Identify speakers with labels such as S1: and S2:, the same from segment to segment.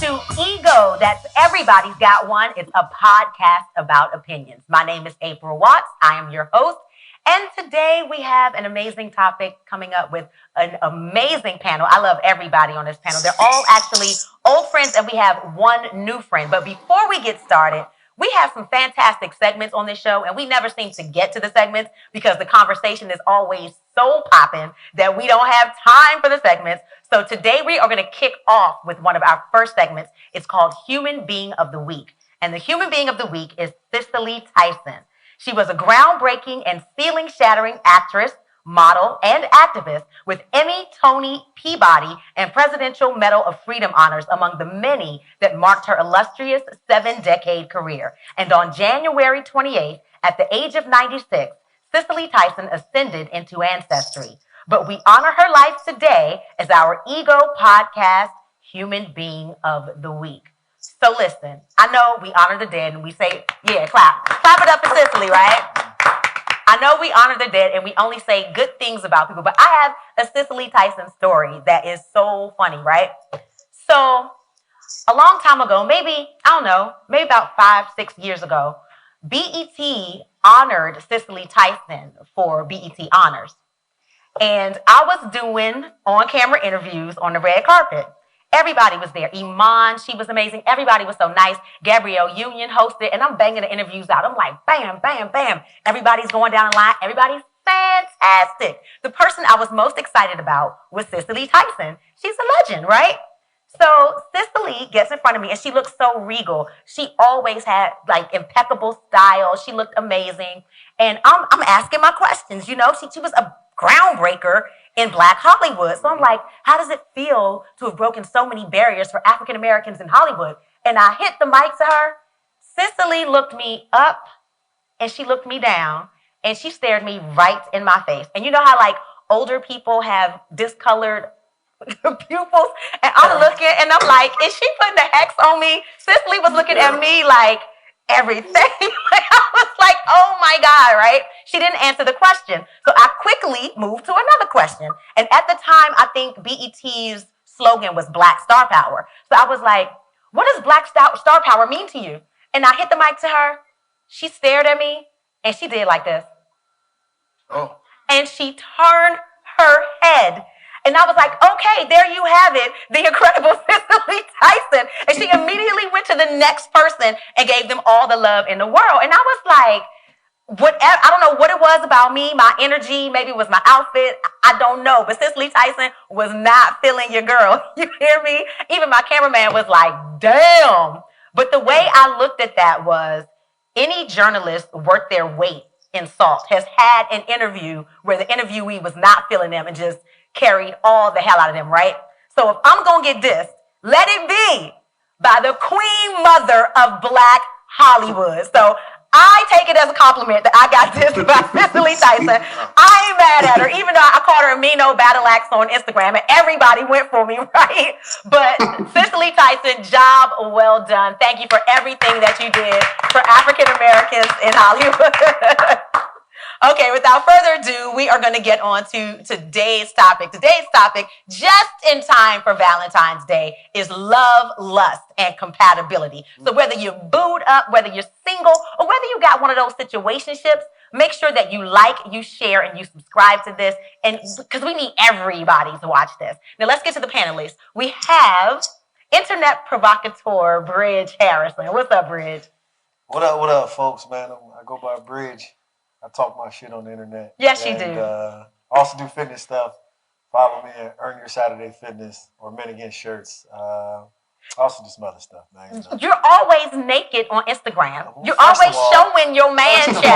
S1: to Ego. That's Everybody's Got One. It's a podcast about opinions. My name is April Watts. I am your host. And today we have an amazing topic coming up with an amazing panel. I love everybody on this panel. They're all actually old friends, and we have one new friend. But before we get started, we have some fantastic segments on this show, and we never seem to get to the segments because the conversation is always so popping that we don't have time for the segments. So today we are going to kick off with one of our first segments. It's called Human Being of the Week. And the Human Being of the Week is Cicely Tyson. She was a groundbreaking and ceiling-shattering actress, model, and activist with Emmy, Tony, Peabody, and Presidential Medal of Freedom honors among the many that marked her illustrious 7-decade career. And on January 28th, at the age of 96, Cicely Tyson ascended into ancestry. But we honor her life today as our Ego Podcast Human Being of the Week. So listen, I know we honor the dead and we say, yeah, clap it up for Cicely, right? I know we honor the dead and we only say good things about people, but I have a Cicely Tyson story that is so funny, right? So a long time ago, maybe about 5-6 years ago, BET honored Cicely Tyson for BET Honors. And I was doing on-camera interviews on the red carpet. Everybody was there. Iman, she was amazing. Everybody was so nice. Garry O'Neal hosted, and I'm banging the interviews out. I'm like, bam, bam, bam. Everybody's going down the line. Everybody's fantastic. The person I was most excited about was Cicely Tyson. She's a legend, right? So Cicely gets in front of me, and she looks so regal. She always had, like, impeccable style. She looked amazing. And I'm asking my questions, you know. She was a groundbreaker in Black Hollywood. So I'm like, how does it feel to have broken so many barriers for African Americans in Hollywood? And I hit the mic to her. Cicely looked me up and she looked me down and she stared me right in my face. And you know how like older people have discolored pupils? And I'm looking and I'm like, is she putting the hex on me? Cicely was looking at me like everything. I was like, oh my God, right? She didn't answer the question. So I quickly moved to another question. And at the time, I think BET's slogan was Black Star Power. So I was like, what does Black Star Power mean to you? And I hit the mic to her. She stared at me and she did like this. Oh. And she turned her head. And I was like, okay, there you have it, the incredible Cicely Tyson. And she immediately went to the next person and gave them all the love in the world. And I was like, whatever, I don't know what it was about me, my energy, maybe it was my outfit, I don't know. But Cicely Tyson was not feeling your girl. You hear me? Even my cameraman was like, damn. But the way I looked at that was any journalist worth their weight in salt has had an interview where the interviewee was not feeling them and just carried all the hell out of them, right? So if I'm going to get dissed, let it be by the queen mother of Black Hollywood. So I take it as a compliment that I got dissed by Cicely Tyson. I ain't mad at her, even though I called her a mean old battle axe on Instagram and everybody went for me, right? But Cicely Tyson, job well done. Thank you for everything that you did for African Americans in Hollywood. Okay, without further ado, we are going to get on to today's topic. Today's topic, just in time for Valentine's Day, is love, lust, and compatibility. So whether you're booed up, whether you're single, or whether you got one of those situationships, make sure that you like, you share, and you subscribe to this, and because we need everybody to watch this. Now, let's get to the panelists. We have internet provocateur Bridge Harrison. What's up, Bridge?
S2: What up, folks, man? I go by Bridge. I talk my shit on the internet.
S1: Yes, you do.
S2: I also do fitness stuff. Follow me at Earn Your Saturday Fitness or Men Against Shirts. I also do some other stuff, man. You know?
S1: You're always naked on Instagram. You're always showing your man chest.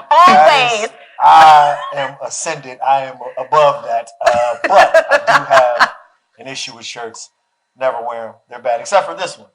S1: Always.
S2: I am ascended. I am above that. But I do have an issue with shirts. Never wear them. They're bad, except for this one.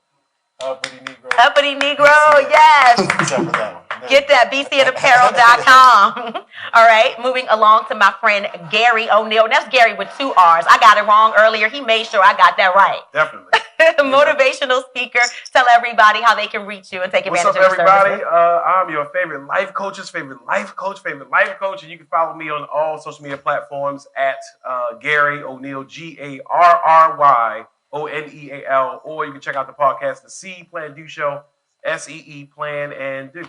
S2: Uppity Negro.
S1: Uppity Negro, yes.
S2: Except for that one.
S1: Get that, bcandapparel.com. All right, moving along to my friend Garry O'Neal. That's Garry with 2 R's. I got it wrong earlier. He made sure I got that right.
S3: Definitely.
S1: Motivational speaker. Tell everybody how they can reach you and take advantage of your services.
S3: What's up, everybody? I'm your favorite life coach's favorite life coach, and you can follow me on all social media platforms at Garry O'Neal, GarryOneal. Oneal, or you can check out the podcast, The See, Plan, Do Show, SEE, Plan, and Do.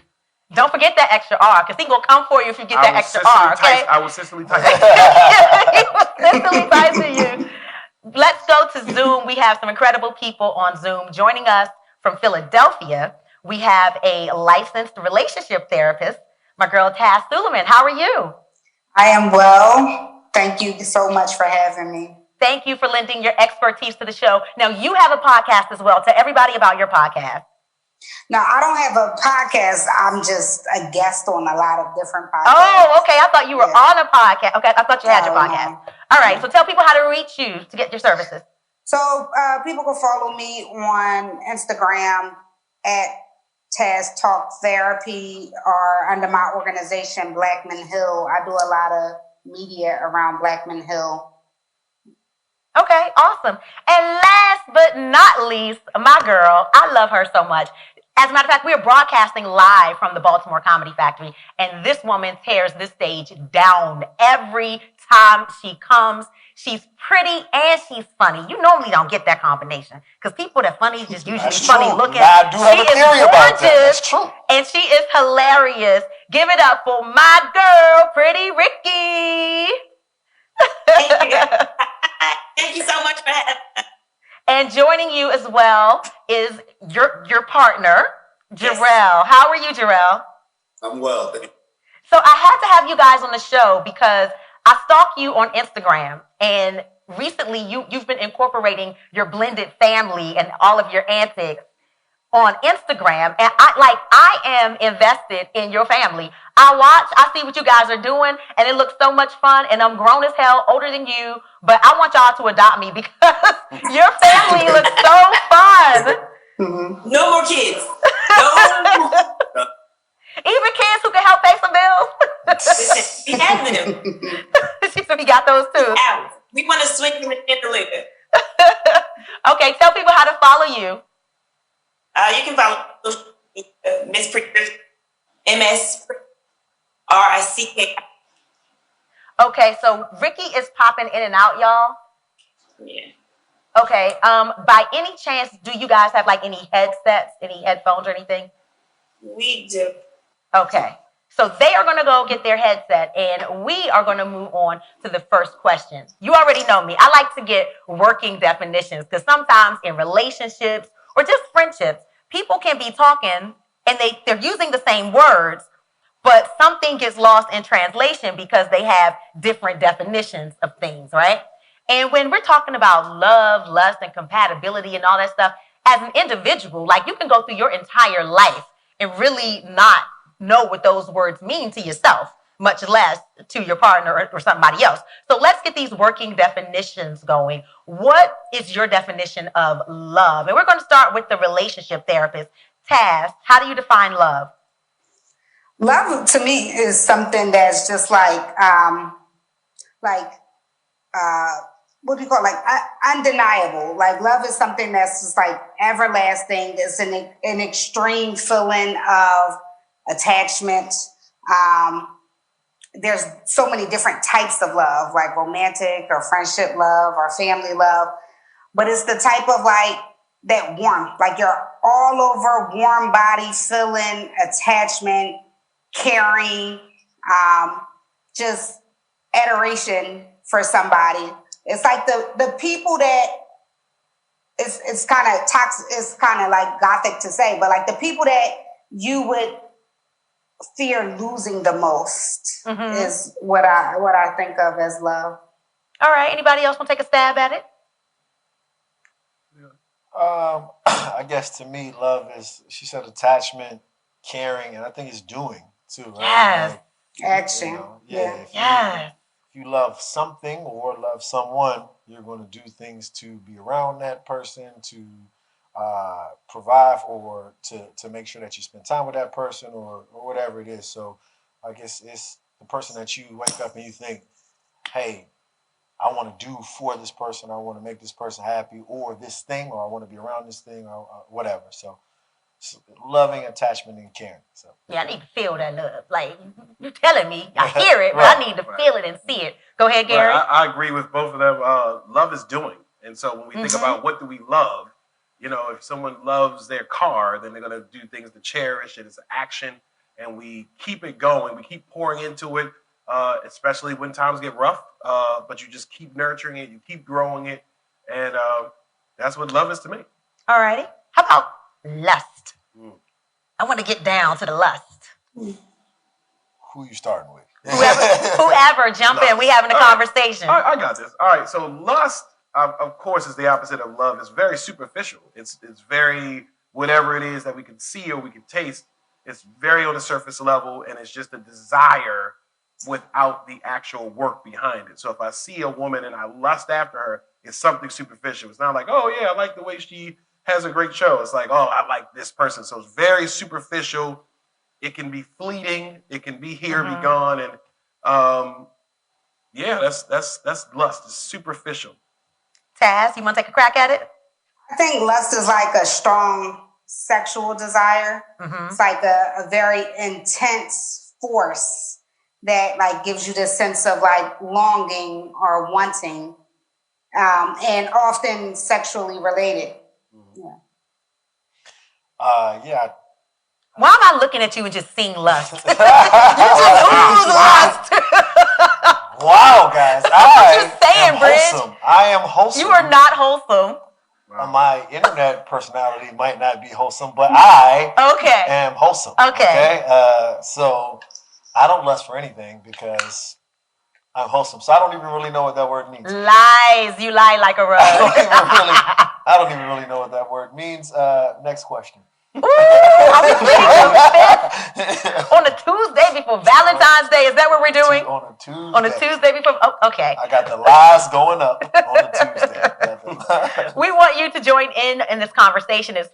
S1: Don't forget that extra R, because he gonna come for you if you get that extra R. Okay?
S3: I will Sicily type.
S1: He was Sicily typing you. Let's go to Zoom. We have some incredible people on Zoom. Joining us from Philadelphia, we have a licensed relationship therapist, my girl Sulaiman. How are you?
S4: I am well. Thank you so much for having me.
S1: Thank you for lending your expertise to the show. Now, you have a podcast as well. Tell everybody about your podcast.
S4: Now, I don't have a podcast. I'm just a guest on a lot of different podcasts.
S1: Oh, okay. I thought you were on a podcast. Okay, I thought you had your podcast.
S4: No.
S1: All right. So tell people how to reach you to get your services.
S4: So people can follow me on Instagram at Taz Talk Therapy or under my organization, Blackman Hill. I do a lot of media around Blackman Hill.
S1: Okay, awesome. And last but not least, my girl, I love her so much. As a matter of fact, we are broadcasting live from the Baltimore Comedy Factory, and this woman tears this stage down every time she comes. She's pretty and she's funny. You normally don't get that combination because people that funny is just usually
S2: That's
S1: funny
S2: true.
S1: looking.
S2: Now, I do have a theory about that. That's true.
S1: And she is hilarious. Give it up for my girl, Pretty Ricki.
S5: Thank you. Thank you so much for having me.
S1: And joining you as well is your partner, Jarrell.
S5: Yes.
S1: How are you, Jarrell?
S6: I'm well, thank you.
S1: So I had to have you guys on the show because I stalk you on Instagram, and recently you've been incorporating your blended family and all of your antics on Instagram, and I am invested in your family. I see what you guys are doing, and it looks so much fun, and I'm grown as hell, older than you, but I want y'all to adopt me because your family looks so fun.
S4: Mm-hmm.
S5: No more kids. No.
S1: Even kids who can help pay some bills.
S5: Listen, we have them.
S1: She said we got those too.
S5: Out. We want to swing them in the later.
S1: Okay, tell people how to follow you.
S5: You can follow Miss Prick, MSRICK.
S1: Okay, so Ricki is popping in and out, y'all.
S5: Yeah.
S1: Okay, by any chance, do you guys have like any headsets, any headphones or anything?
S5: We do.
S1: Okay, so they are going to go get their headset, and we are going to move on to the first question. You already know me. I like to get working definitions because sometimes in relationships or just friendships, people can be talking and they're using the same words, but something gets lost in translation because they have different definitions of things, right? And when we're talking about love, lust, and compatibility and all that stuff, as an individual, like you can go through your entire life and really not know what those words mean to yourself, much less to your partner or somebody else. So let's get these working definitions going. What is your definition of love? And we're going to start with the relationship therapist. Taz, how do you define love?
S4: Love to me is something that's just what do you call it? Undeniable. Like love is something that's just like everlasting. It's an extreme feeling of attachment. There's so many different types of love, like romantic or friendship love or family love. But it's the type of like that warmth, like you're all over warm body feeling, attachment, caring, just adoration for somebody. It's like the people that it's kind of toxic. It's kind of like gothic to say, but like the people that you would fear losing the most is what I think of as love.
S1: All right. Anybody else want to take a stab at it?
S2: I guess to me, love is, she said, attachment, caring, and I think it's doing too, right?
S1: Yes.
S2: Like,
S4: Action.
S2: you know,
S1: Yes.
S2: If you love something or love someone, you're going to do things to be around that person, to provide or to make sure that you spend time with that person or whatever it is. So I guess it's the person that you wake up and you think, hey, I want to do for this person, I want to make this person happy, or this thing, or I want to be around this thing, or whatever. So loving, attachment, and caring. So
S1: yeah, I need to feel that love. Like you're telling me, I hear it, but I need to feel it and see it. Go ahead, Gary.
S3: Right. I agree with both of them. Love is doing, And so when we think about what do we love, you know, if someone loves their car, then they're going to do things to cherish it. It's an action, and we keep it going. We keep pouring into it, especially when times get rough. But you just keep nurturing it. You keep growing it. And that's what love is to me.
S1: All righty. How about lust? I want to get down to the lust.
S2: Who you starting with?
S1: Whoever, jump in. We having a conversation.
S3: I got this. All right. So lust, of course, is the opposite of love. It's very superficial. It's very whatever it is that we can see or we can taste. It's very on the surface level, and it's just a desire without the actual work behind it. So if I see a woman and I lust after her, it's something superficial. It's not like, oh yeah, I like the way she has a great show. It's like, oh, I like this person. So it's very superficial. It can be fleeting. It can be here, be gone, and yeah, that's lust. It's superficial.
S1: Taz, you want to take a crack at it?
S4: I think lust is like a strong sexual desire. It's like a very intense force that like gives you this sense of like longing or wanting, and often sexually related.
S2: Yeah.
S1: Why am I looking at you and just seeing lust? You just ooze lust.
S2: Wow, guys.
S1: Just saying, Bridge.
S2: I am wholesome.
S1: You are not wholesome.
S2: My internet personality might not be wholesome, but I am wholesome. Okay. So I don't lust for anything because I'm wholesome. So I don't even really know what that word means.
S1: Lies. You lie like a rug.
S2: I don't even really know what that word means. Next question.
S1: Ooh, are we pleading the fifth? On a Tuesday before Valentine's Day? Is that what we're doing?
S2: On a Tuesday.
S1: On a Tuesday before? Oh, okay.
S2: I got the lies going up on a Tuesday.
S1: We want you to join in this conversation. It's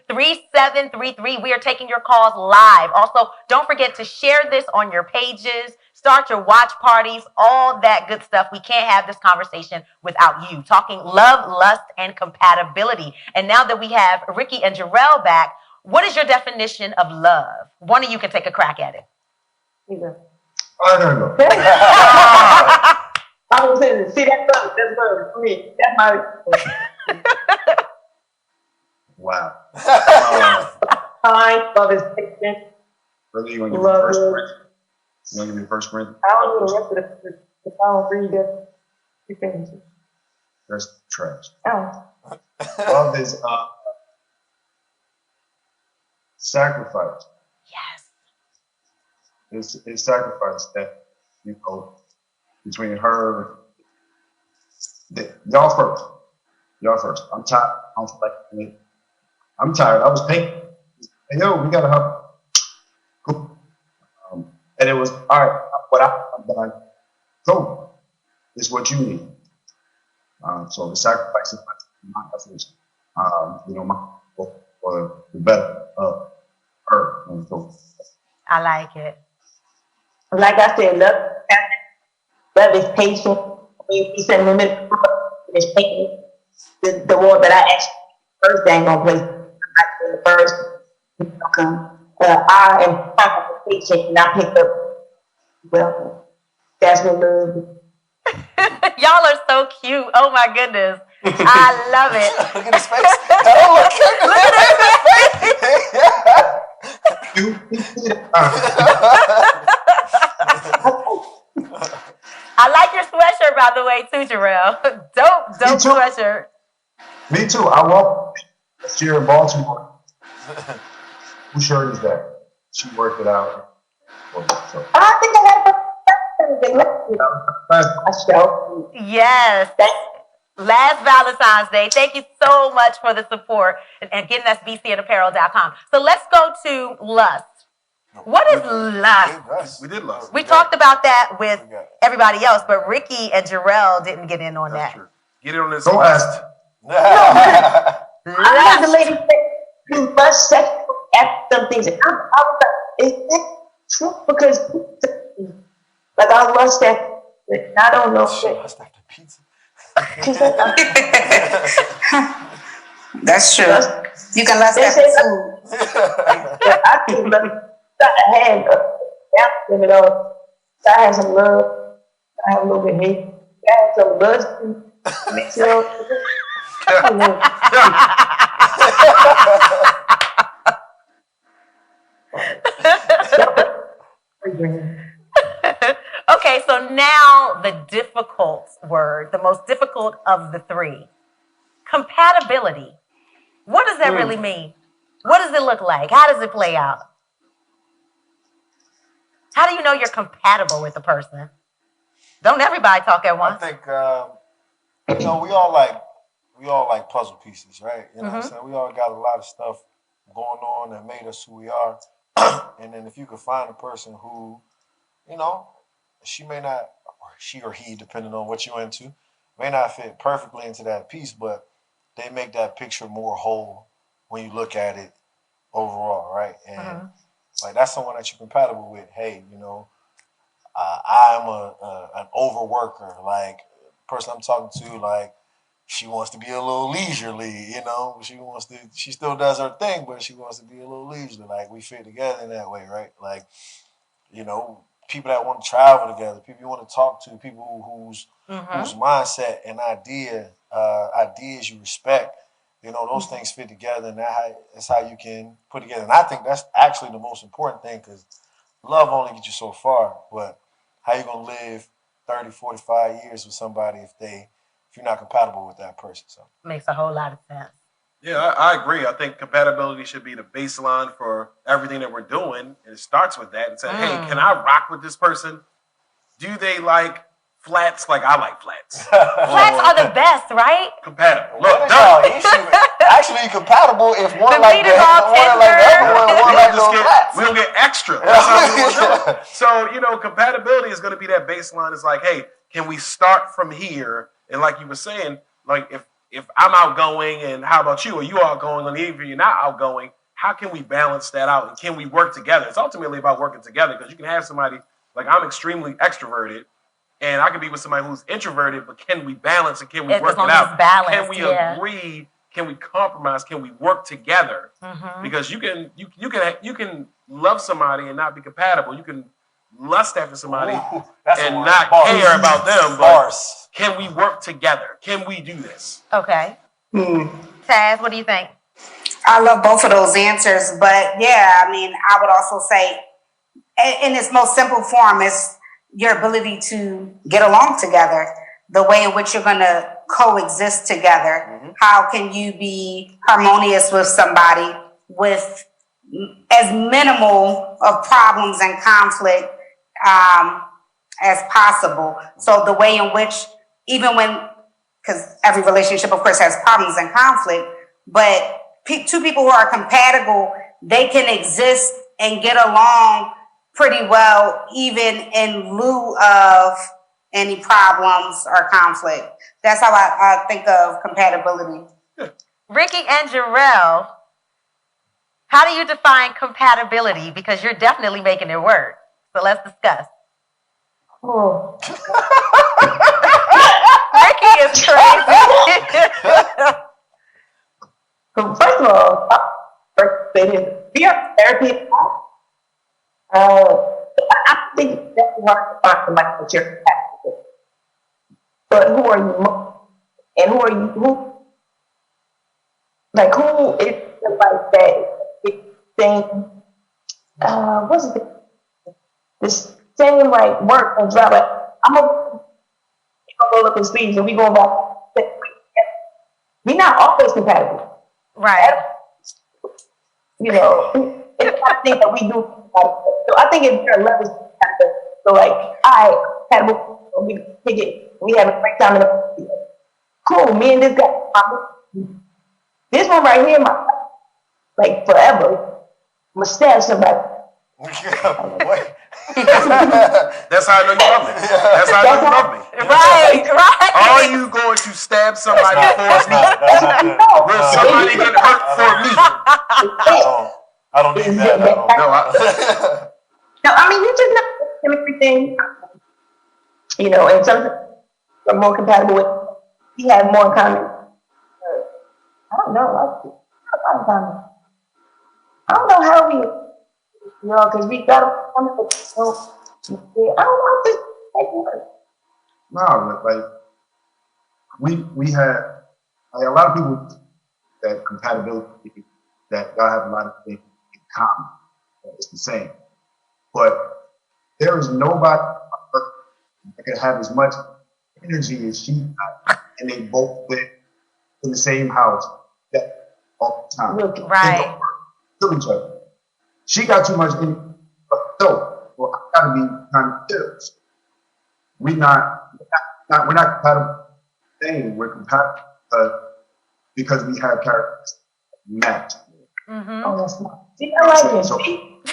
S1: 410-822-3733. We are taking your calls live. Also, don't forget to share this on your pages. Start your watch parties, all that good stuff. We can't have this conversation without you. Talking love, lust, and compatibility. And now that we have Ricki and Jarrell back, what is your definition of love? One of you can take a crack at it.
S3: I don't know.
S6: I was saying, see, that's love for me. That's my.
S3: Wow.
S6: Kind, love is patient.
S3: Really, you want to give me the first print? You want to give me the first print?
S6: I don't know the rest of the final read that you finish.
S3: That's trash.
S6: Oh.
S3: Love is sacrifice.
S1: Yes.
S3: It's sacrifice that, you know, between her. Y'all first. I'm tired. I'm tired. I was thinking, hey, yo, we gotta have. Cool. And it was all right. What I told is what you need. So the sacrifice is my efforts. You know, for the better of her. And so,
S1: I like it.
S6: Like I said, love is patient. He said, women is patient. The one that I asked first, they ain't gonna play. I said the first. I am patient, and I picked up. Well, that's what love is.
S1: Y'all are so cute. Oh my goodness. I love it.
S2: Look at his face.
S1: I like your sweatshirt, by the way, too, Jarrell. Dope sweatshirt.
S3: Me too. I walked last year in Baltimore. Whose shirt is that? She worked it out. So.
S6: I think I got
S1: Yes. Last Valentine's Day. Thank you so much for the support. And again, that's bcandapparel.com. So let's go to lust. What is lust?
S3: We did lust.
S1: We talked about that with everybody else, but Ricki and Jarrell didn't get in on that.
S3: True. Get it on this
S6: lust.
S3: list.
S6: I heard the lady say you must sex after some things. I was like, is that true? Because like I lust after, I don't know.
S2: Lust after pizza.
S4: That's true. You can lust after food.
S6: I think I had I had some love. I have a little bit of hate. I had some lust.
S1: Okay, so now the difficult word, the most difficult of the three, compatibility. What does that really mean? What does it look like? How does it play out? How do you know you're compatible with a person? Don't everybody talk at
S2: I
S1: once?
S2: think you know, we all like puzzle pieces, right? You know what I'm saying? We all got a lot of stuff going on that made us who we are. And then if you could find a person who, you know, she may not, or she or he, depending on what you're into, may not fit perfectly into that piece, but they make that picture more whole when you look at it overall, right? And like that's someone that you're compatible with. Hey, you know, I'm an overworker. Like person I'm talking to, like she wants to be a little leisurely. You know, she still does her thing, but she wants to be a little leisurely. Like we fit together in that way, right? Like you know, people that want to travel together, people you want to talk to, people whose mindset and ideas you respect. You know, those things fit together, and that's how you can put together. And I think that's actually the most important thing because love only gets you so far, but how you gonna live 30, 45 years with somebody if you're not compatible with that person? So
S1: Makes a whole lot of sense.
S3: Yeah, I agree. I think compatibility should be the baseline for everything that we're doing. And it starts with that and say, hey, can I rock with this person? Do they like flats like I like flats?
S1: Flats are the best, right?
S3: Compatible.
S2: what
S3: Look,
S2: is y'all issue? Actually, compatible if one
S1: The
S2: like
S1: meat is all
S2: one like the other one,
S3: we
S2: one like
S3: don't
S2: those
S3: just
S2: flats.
S3: we don't get extra. That's how we want to do it. So, you know, compatibility is going to be that baseline. It's like, hey, can we start from here? And like you were saying, like if I'm outgoing and how about you? Are you outgoing? And even if you're not outgoing, how can we balance that out? And can we work together? It's ultimately about working together because you can have somebody like I'm extremely extroverted and I can be with somebody who's introverted, but can we balance and can we work it out? Can we agree? Can we compromise? Can we work together? Because you can love somebody and not be compatible. You can lust after somebody and not care about them, but can we work together? Can we do this?
S1: Okay. Taz, what do you think?
S4: I love both of those answers, but yeah, I mean, I would also say, in its most simple form, is your ability to get along together, the way in which you're going to coexist together. How can you be harmonious with somebody with as minimal of problems and conflict as possible? So the way in which, even when, because every relationship, of course, has problems and conflict, but two people who are compatible, they can exist and get along pretty well, even in lieu of any problems or conflict. That's how I think of compatibility.
S1: Ricki and Jarrell, how do you define compatibility? Because you're definitely making it work. So let's discuss.
S6: Oh.
S1: Ricki is crazy.
S6: So first of all, we are therapy. I think that's hard to find somebody that you're compatible with. But who are you? And who are you? Who is somebody that is saying, what's it? This same like work and job. Like, I'm gonna roll up his sleeves and we go back. We're not always compatible.
S1: Right.
S6: You know, it's not thing that we do. So I think it's there are levels. So like, we take it. We have a great time in the cool. Me and this guy. This one right here, like forever. I'm gonna stab somebody.
S3: That's how I know you love me. That's how I know you love me.
S1: Right.
S3: Are you going to stab somebody for me? Will somebody get hurt for me?
S2: I don't need that.
S6: No, I mean you just know everything. You know, and some are more compatible with. We have more in common. I don't know. I don't know how we, you know, because we got to come to I don't know.
S3: No, like
S7: we had like, a lot of people that compatibility that y'all have a lot of things in common. It's the same, but there is nobody that can have as much energy as she got, and they both live in the same house that all the time.
S1: Right.
S7: They don't kill each other. She got too much energy, but so well, I gotta be kind of chill. We're not compatible. Saying we're compatible because we have characteristics match.
S1: Mm-hmm.
S6: Oh, that's smart. See, I like it.
S7: So,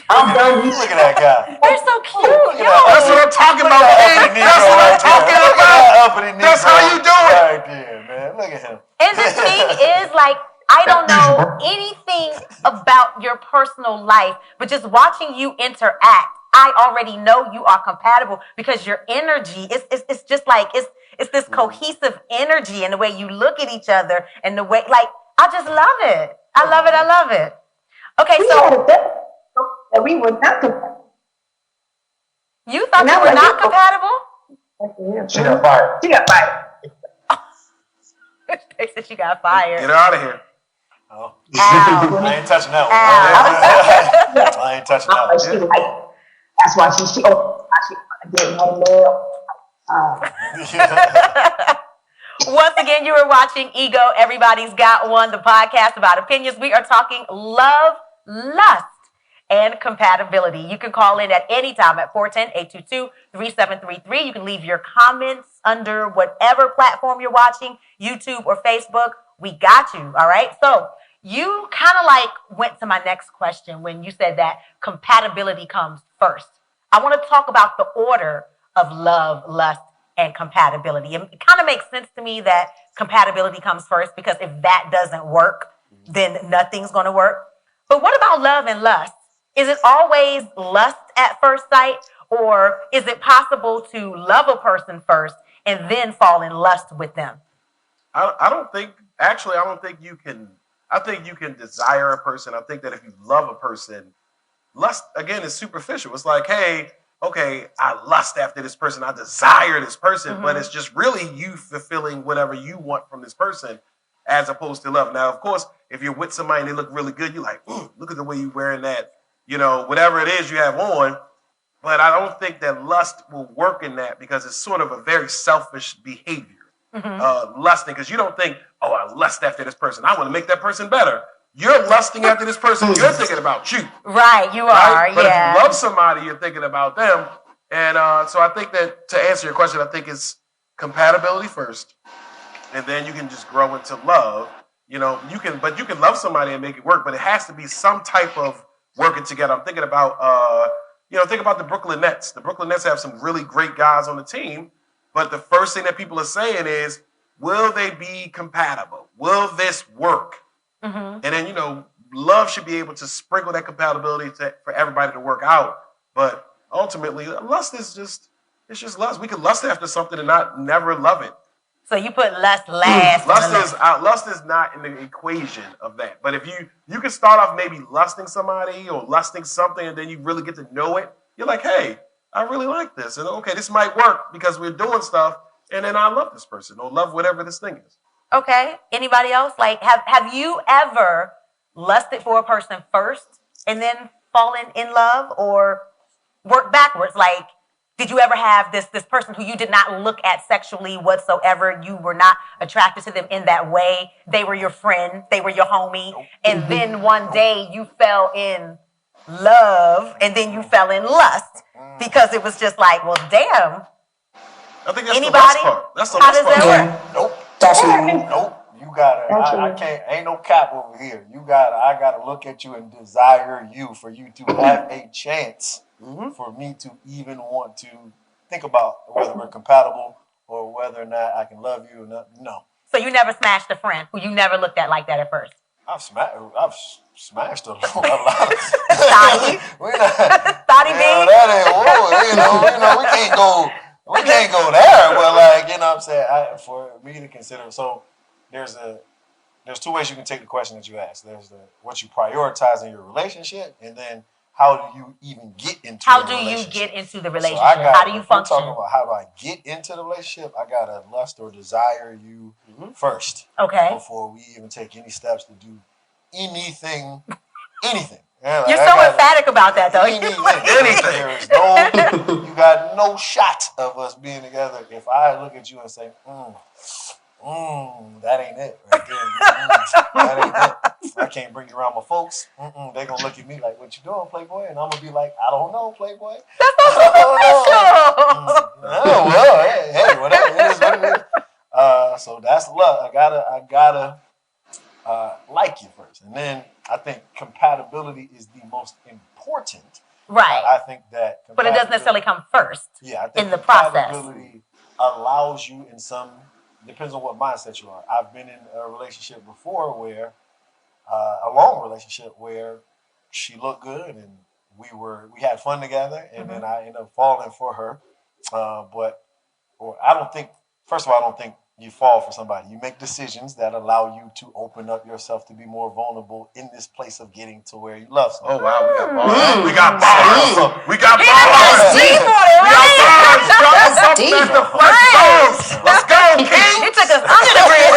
S6: I'm done.
S2: Look at that guy.
S1: They're so cute.
S2: Look at
S1: Yo.
S2: that.
S3: That's what I'm talking about.
S2: Uppity
S3: Hey, that's what I'm
S2: Negro
S3: talking
S2: right there. Look at
S3: about.
S2: that uppity
S3: That's
S2: Negro
S3: how you do it.
S2: right there, man. Look at him.
S1: And the thing is, like, I don't know anything about your personal life, but just watching you interact, I already know you are compatible because your energy it's just like it's this cohesive energy and the way you look at each other and the way like I just love it. I love it. I love it. Okay,
S6: We
S1: so
S6: had a bet that we were not compatible.
S1: you thought
S6: And
S1: you
S6: I'm
S1: were
S6: like,
S1: not
S6: oh.
S1: compatible?
S7: she got fired.
S6: She got fired.
S1: They said she got fired.
S3: Get her out of here.
S2: Oh.
S1: Ow.
S2: I ain't touching that
S1: Ow.
S2: one. I ain't touching that
S6: She
S2: one.
S6: like, that's why she didn't have love.
S1: Once again, you are watching Ego. Everybody's got one, the podcast about opinions. We are talking love, lust, and compatibility. You can call in at any time at 410-822-3733. You can leave your comments under whatever platform you're watching, YouTube or Facebook. We got you. All right. So you kind of like went to my next question when you said that compatibility comes first. I want to talk about the order of love, lust, and compatibility. It kind of makes sense to me that compatibility comes first because if that doesn't work, then nothing's going to work. But what about love and lust? Is it always lust at first sight, or is it possible to love a person first and then fall in lust with them?
S3: I don't think you can. I think you can desire a person. I think that if you love a person, lust again is superficial. It's like, hey, okay, I lust after this person, I desire this person, but it's just really you fulfilling whatever you want from this person, as opposed to love. Now, of course, if you're with somebody and they look really good, you're like, look at the way you're wearing that, whatever it is you have on. But I don't think that lust will work in that because it's sort of a very selfish behavior. Lusting, because you don't think, oh, I lust after this person, I want to make that person better. You're lusting after this person, you're thinking about you.
S1: Right, you
S3: Right?
S1: are,
S3: But
S1: yeah.
S3: if you love somebody, you're thinking about them. And so I think that to answer your question, I think it's compatibility first, and then you can just grow into love. You can love somebody and make it work, but it has to be some type of working together. I'm thinking about, think about the Brooklyn Nets. The Brooklyn Nets have some really great guys on the team, but the first thing that people are saying is, will they be compatible? Will this work? And then, love should be able to sprinkle that compatibility for everybody to work out. But ultimately, lust is just lust. We can lust after something and never love it.
S1: So you put lust last.
S3: Lust is not in the equation of that. But if you can start off maybe lusting somebody or lusting something, and then you really get to know it, you're like, hey, I really like this. And okay, this might work because we're doing stuff. And then I love this person or love whatever this thing is.
S1: Okay. Anybody else? Like, have you ever lusted for a person first and then fallen in love, or work backwards? Like, did you ever have this person who you did not look at sexually whatsoever? You were not attracted to them in that way. They were your friend. They were your homie. And then one day you fell in love and then you fell in lust because it was just like, well, damn.
S3: I think that's
S1: Anybody?
S3: the lust part. That's the
S1: How
S3: lust
S1: does
S3: part.
S1: that work?
S2: Nope.
S6: Definitely.
S2: Nope. You gotta. I can't. Ain't no cap over here. I gotta look at you and desire you for you to have a chance for me to even want to think about whether we're compatible or whether or not I can love you or not. No.
S1: So you never smashed a friend who you never looked at like that at first?
S2: I've smashed a lot of.
S1: Thotty? Thotty B?
S2: That ain't. We can't go there. But like, you know what I'm saying? For me to consider, so there's two ways you can take the question that you asked. There's what you prioritize in your relationship, and then how do you even get into
S1: How
S2: a
S1: do you
S2: relationship?
S1: get into the
S2: So
S1: relationship?
S2: I got,
S1: How do you
S2: if we're
S1: function?
S2: talking about how do I get into the relationship, I gotta lust or desire you first
S1: Okay.
S2: before we even take any steps to do anything. Yeah, like,
S1: You're so emphatic about that, though.
S3: Anything.
S2: There is no, you got no shot of us being together if I look at you and say, that ain't it right there. That ain't it. I can't bring you around my folks. They gonna look at me like, what you doing, Playboy? And I'm gonna be like, I don't know, Playboy.
S1: That's so superficial.
S2: Oh, well, hey, whatever. It is what it is. So that's love. I gotta like you first. And then I think compatibility is the most important.
S1: Right.
S2: I think that,
S1: but it doesn't necessarily come first.
S2: Yeah, I think
S1: in the process.
S2: compatibility allows you in some, depends on what mindset you are. I've been in a relationship before where, a long relationship where she looked good and we had fun together, and then I ended up falling for her. First of all, I don't think you fall for somebody. You make decisions that allow you to open up yourself to be more vulnerable in this place of getting to where you love someone.
S3: Oh wow, we got bars. We got
S1: He
S3: bars.
S1: got deep on it, right?
S3: That's deep. The flex bones. Let's go, King.
S1: He took us under the bridge.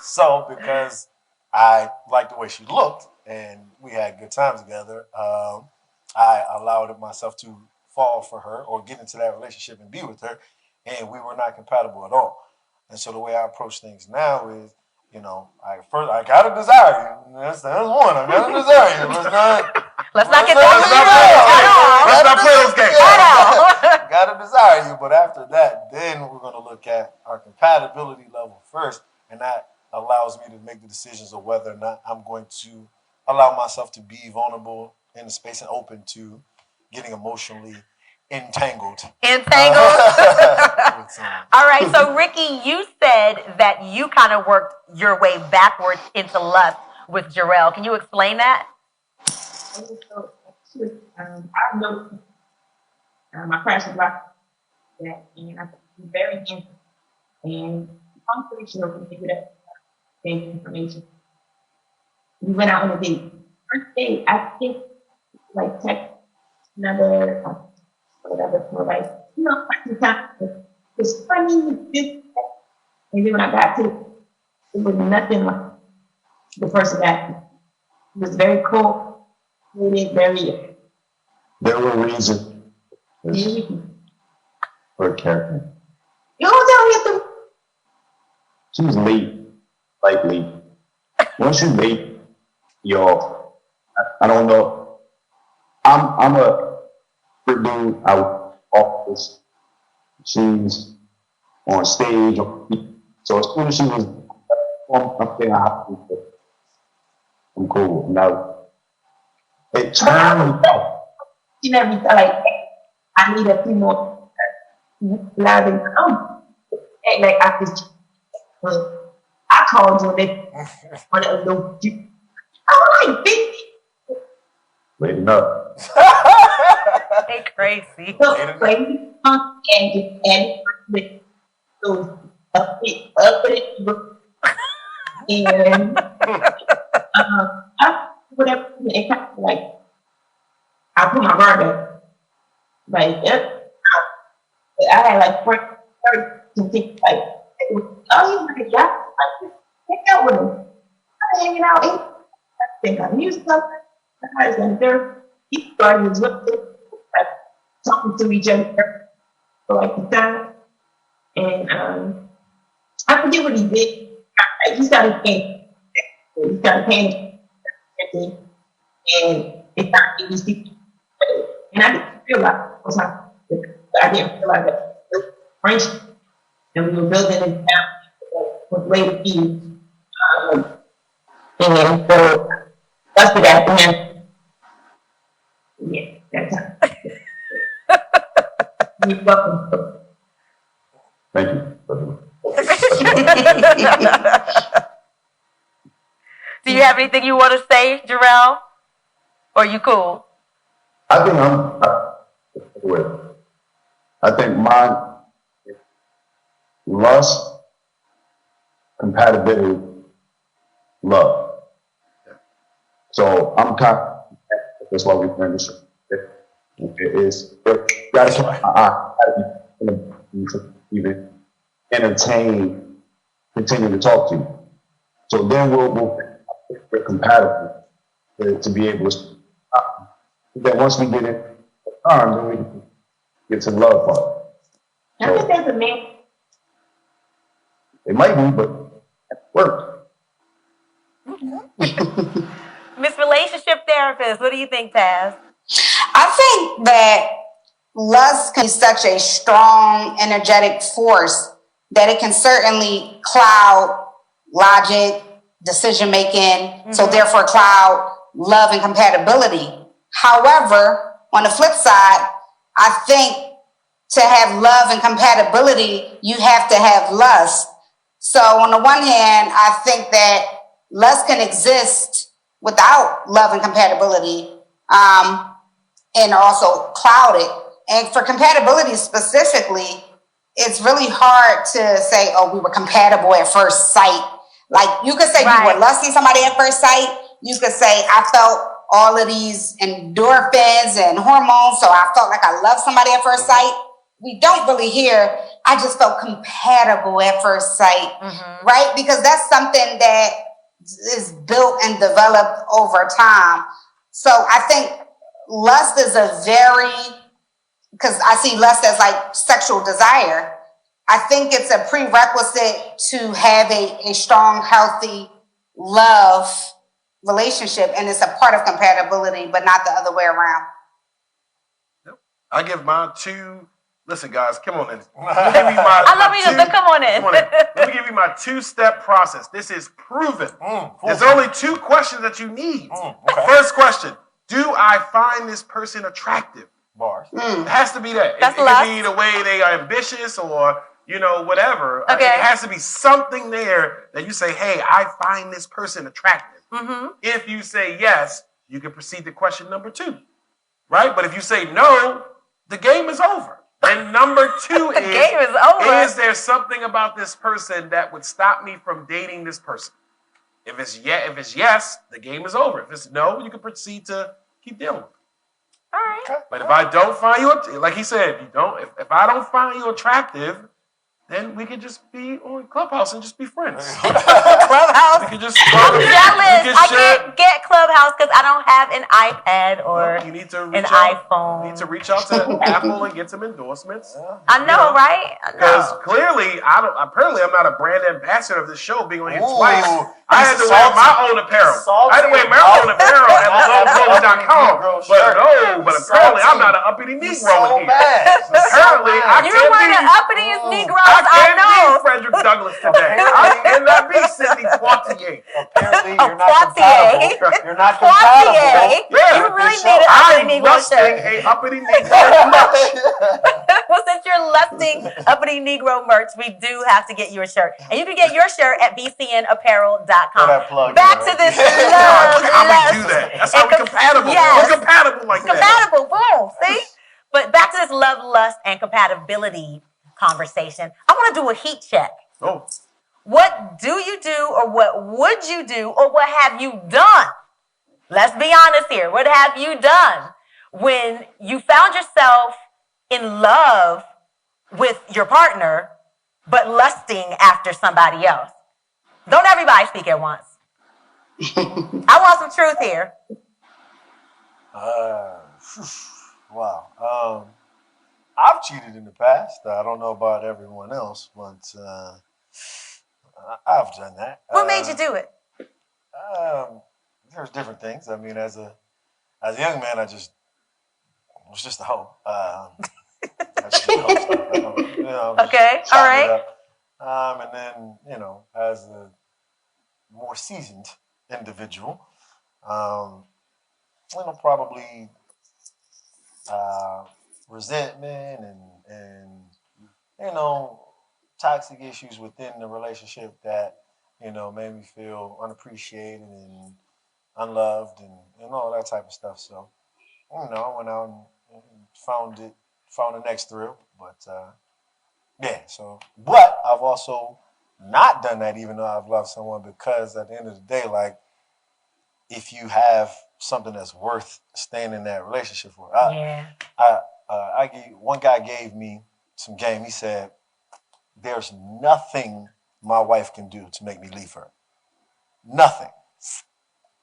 S2: So because I liked the way she looked and we had good times together, I allowed myself to fall for her or get into that relationship and be with her, and we were not compatible at all. And so the way I approach things now is, I gotta desire you. That's one. I gotta desire you.
S1: Let's not get that
S3: Let's not play those games.
S2: Gotta desire you, but after that, then we're gonna look at our compatibility level first, and that allows me to make the decisions of whether or not I'm going to allow myself to be vulnerable in the space and open to getting emotionally entangled.
S1: All right, so Ricki, you said that you kind of worked your way backwards into lust with Jarrell. Can you explain that?
S6: I know my crash was like that, and I was very interested. And I'm pretty sure we figured out same information. We went out on a date. First date, I think, like, text another, whatever, for like, it's funny, this, and then when I got to it, it was nothing like the person that it was very cool, very.
S7: There were reasons for her character.
S6: You don't tell me
S7: She was late, like late. Once you're late, I don't know. I'm a good dude out office. She's on stage. So as soon as she was I'm thinking I'm cool. Now it turned.
S6: She never felt like I need a few more loud and like I just I called you and they wanted to know you. I'm like, bitch.
S7: Late enough.
S1: They crazy.
S6: So crazy and with those up it and I whatever it kind of like I put my guard down. Like I had like 30 to think like oh you like yeah hang out with him. I'm hanging out I think I knew something. I was in there. He started with like talking to each other for like the time. And I forget what he did. He started paying. He started paying. And it started to be and I didn't feel like it was like I didn't feel like that friendship. And we were building it down with way to be. And so that's what that happened. Yeah, that's how. You're welcome.
S7: Thank you.
S1: Do you have anything you want to say, Jarrell? Or you cool?
S7: I think mine lust, compatibility, love. So I'm kind of That's why we bring this. It's gotta even entertain, continue to talk to you. So then we're compatible to be able to. Then once we get in arm, then we can get to the love part.
S6: I think there's a man.
S7: It might be, but it worked.
S1: Miss Relationship Therapist, what do you think, Taz?
S4: I think that lust can be such a strong, energetic force that it can certainly cloud logic, decision making, so therefore cloud love and compatibility. However, on the flip side, I think to have love and compatibility, you have to have lust. So on the one hand, I think that lust can exist without love and compatibility, and also cloud it. And for compatibility specifically, it's really hard to say, oh, we were compatible at first sight. Like you could say you were lusting somebody at first sight. You could say, I felt all of these endorphins and hormones, so I felt like I loved somebody at first sight. We don't really hear, I just felt compatible at first sight, right? Because that's something that is built and developed over time. So I think lust is because I see lust as like sexual desire. I think it's a prerequisite to have a strong, healthy love relationship, and it's a part of compatibility, but not the other way around.
S3: I give mine two. Listen, guys, come on in. Let me
S1: Come on in.
S3: Let me give you my two-step process. This is proven. There's only two questions that you need. First question: do I find this person attractive?
S2: Bars.
S3: It has to be that.
S1: That's
S3: it could be the way they are ambitious or, whatever.
S1: Okay.
S3: It has to be something there that you say, hey, I find this person attractive. If you say yes, you can proceed to question number 2. Right? But if you say no, the game is over. And number 2 is,
S1: game is over.
S3: Is there something about this person that would stop me from dating this person? If it's yes, the game is over. If it's no, you can proceed to keep dealing with it.
S1: All right.
S3: But if I don't find you, like he said, if I don't find you attractive, then we could just be on Clubhouse and just be friends.
S1: Clubhouse.
S3: We could just.
S1: I'm jealous. I can't get Clubhouse because I don't have an iPad or
S3: you need to
S1: an iPhone.
S3: You need to reach out to Apple and get some endorsements.
S1: I know, right?
S3: Because clearly, apparently, I'm not a brand ambassador of this show. Being on here twice, I had to wear my own apparel. I had to wear my own apparel at LazoneClothing.com. But apparently, I'm not an uppity Negro in here. Apparently, I can't be.
S1: You're one of the uppitiest Negroes
S3: I can't
S1: know.
S3: be Frederick Douglass today. I cannot be Sidney Poitier.
S2: Apparently, you're not compatible. You're not compatible.
S1: Yeah. You really need an uppity Negro shirt.
S3: I'm uppity Negro merch.
S1: Well, since you're lusting uppity Negro merch, we do have to get you a shirt. And you can get your shirt at bcnapparel.com. Back to this love.
S3: How we do that. That's how we're compatible.
S1: Yes.
S3: We're compatible like that.
S1: Compatible, boom, see? But back to this love, lust, and compatibility conversation. I want to do a heat check.
S3: Oh.
S1: What do you do, or what would you do, or what have you done? Let's be honest here. What have you done when you found yourself in love with your partner, but lusting after somebody else? Don't everybody speak at once. I want some truth here.
S2: Wow. I've cheated in the past. I don't know about everyone else, but I've done that.
S1: What made you do it?
S2: There's different things. I mean, as a young man, I was just a hoe.
S1: Okay, all right.
S2: And then, as a more seasoned individual, probably resentment and toxic issues within the relationship that made me feel unappreciated and unloved and all that type of stuff. So I went out and found the next thrill, but but I've also not done that, even though I've loved someone, because at the end of the day, like, if you have something that's worth staying in that relationship for.
S1: Yeah.
S2: One guy gave me some game. He said, "There's nothing my wife can do to make me leave her. Nothing,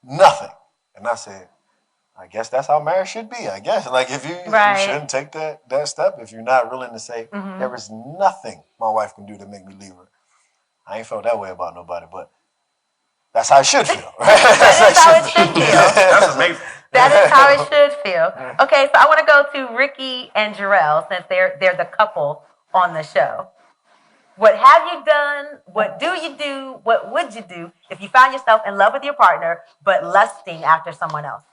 S2: nothing." And I said, I guess that's how marriage should be. I guess, like, if you shouldn't take that step if you're not willing to say there is nothing my wife can do to make me leave her. I ain't felt that way about nobody, but that's how it should feel. Right?
S1: That is how it should feel.
S3: That's amazing.
S1: That is how it should feel. Okay, so I want to go to Ricki and Jarrell since they're the couple on the show. What have you done? What do you do? What would you do if you found yourself in love with your partner but lusting after someone else?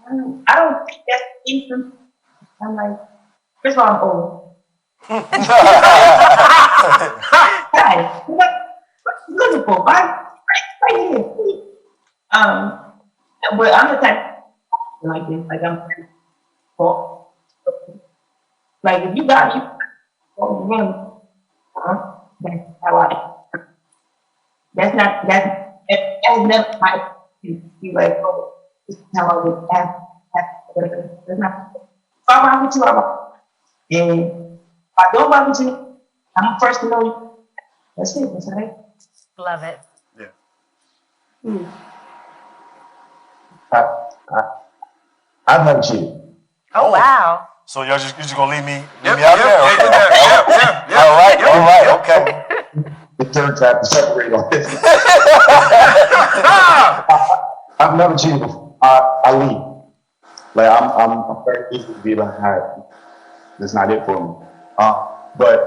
S6: I don't think that's decent. I'm like, first of all, I'm old. Guys, what you looking for? Right here. But I'm the type like this. Like I'm like if you got me, that's how I. That's never my. You like, oh, this is how I would have. That's not. If I rock with you, I rock. And if I don't rock with you, I'm the first to know you. That's it. That's right.
S1: Love it.
S3: Yeah.
S7: I've never cheated.
S1: Oh, wow.
S2: So you just gonna leave me out
S3: Yep,
S2: there? Okay. All right, okay.
S7: The third time to separate on this. I've never cheated. I leave. Like I'm very easy to be like, all right, that's not it for me. But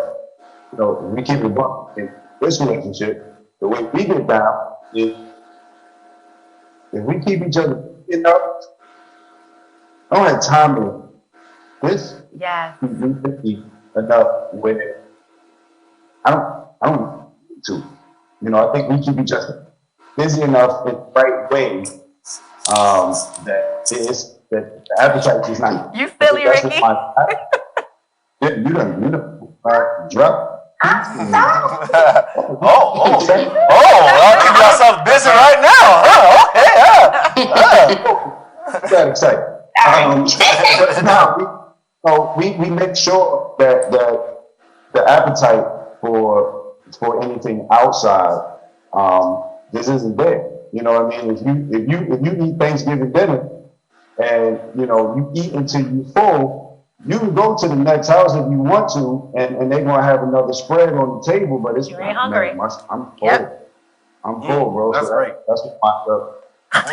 S7: we keep it going in this relationship. The way we get down is if we keep each other enough. I don't have time to this.
S1: Yes.
S7: Enough where I don't need to. I think we keep each other busy enough in the right way that the appetite is not.
S1: You silly, Ricki.
S7: You done drop.
S2: Oh, y'all keep yourself busy right now, huh? Okay,
S7: That excited. We make sure that the appetite for anything outside this isn't there. You know what I mean? If you eat Thanksgiving dinner and you eat until you full, you can go to the next house if you want to, and they're gonna have another spread on the table. But it's
S1: you ain't hungry.
S7: I'm full.
S1: Yep.
S7: I'm full, bro.
S3: That's
S7: so
S3: great.
S7: That's what my stuff.
S1: Yes,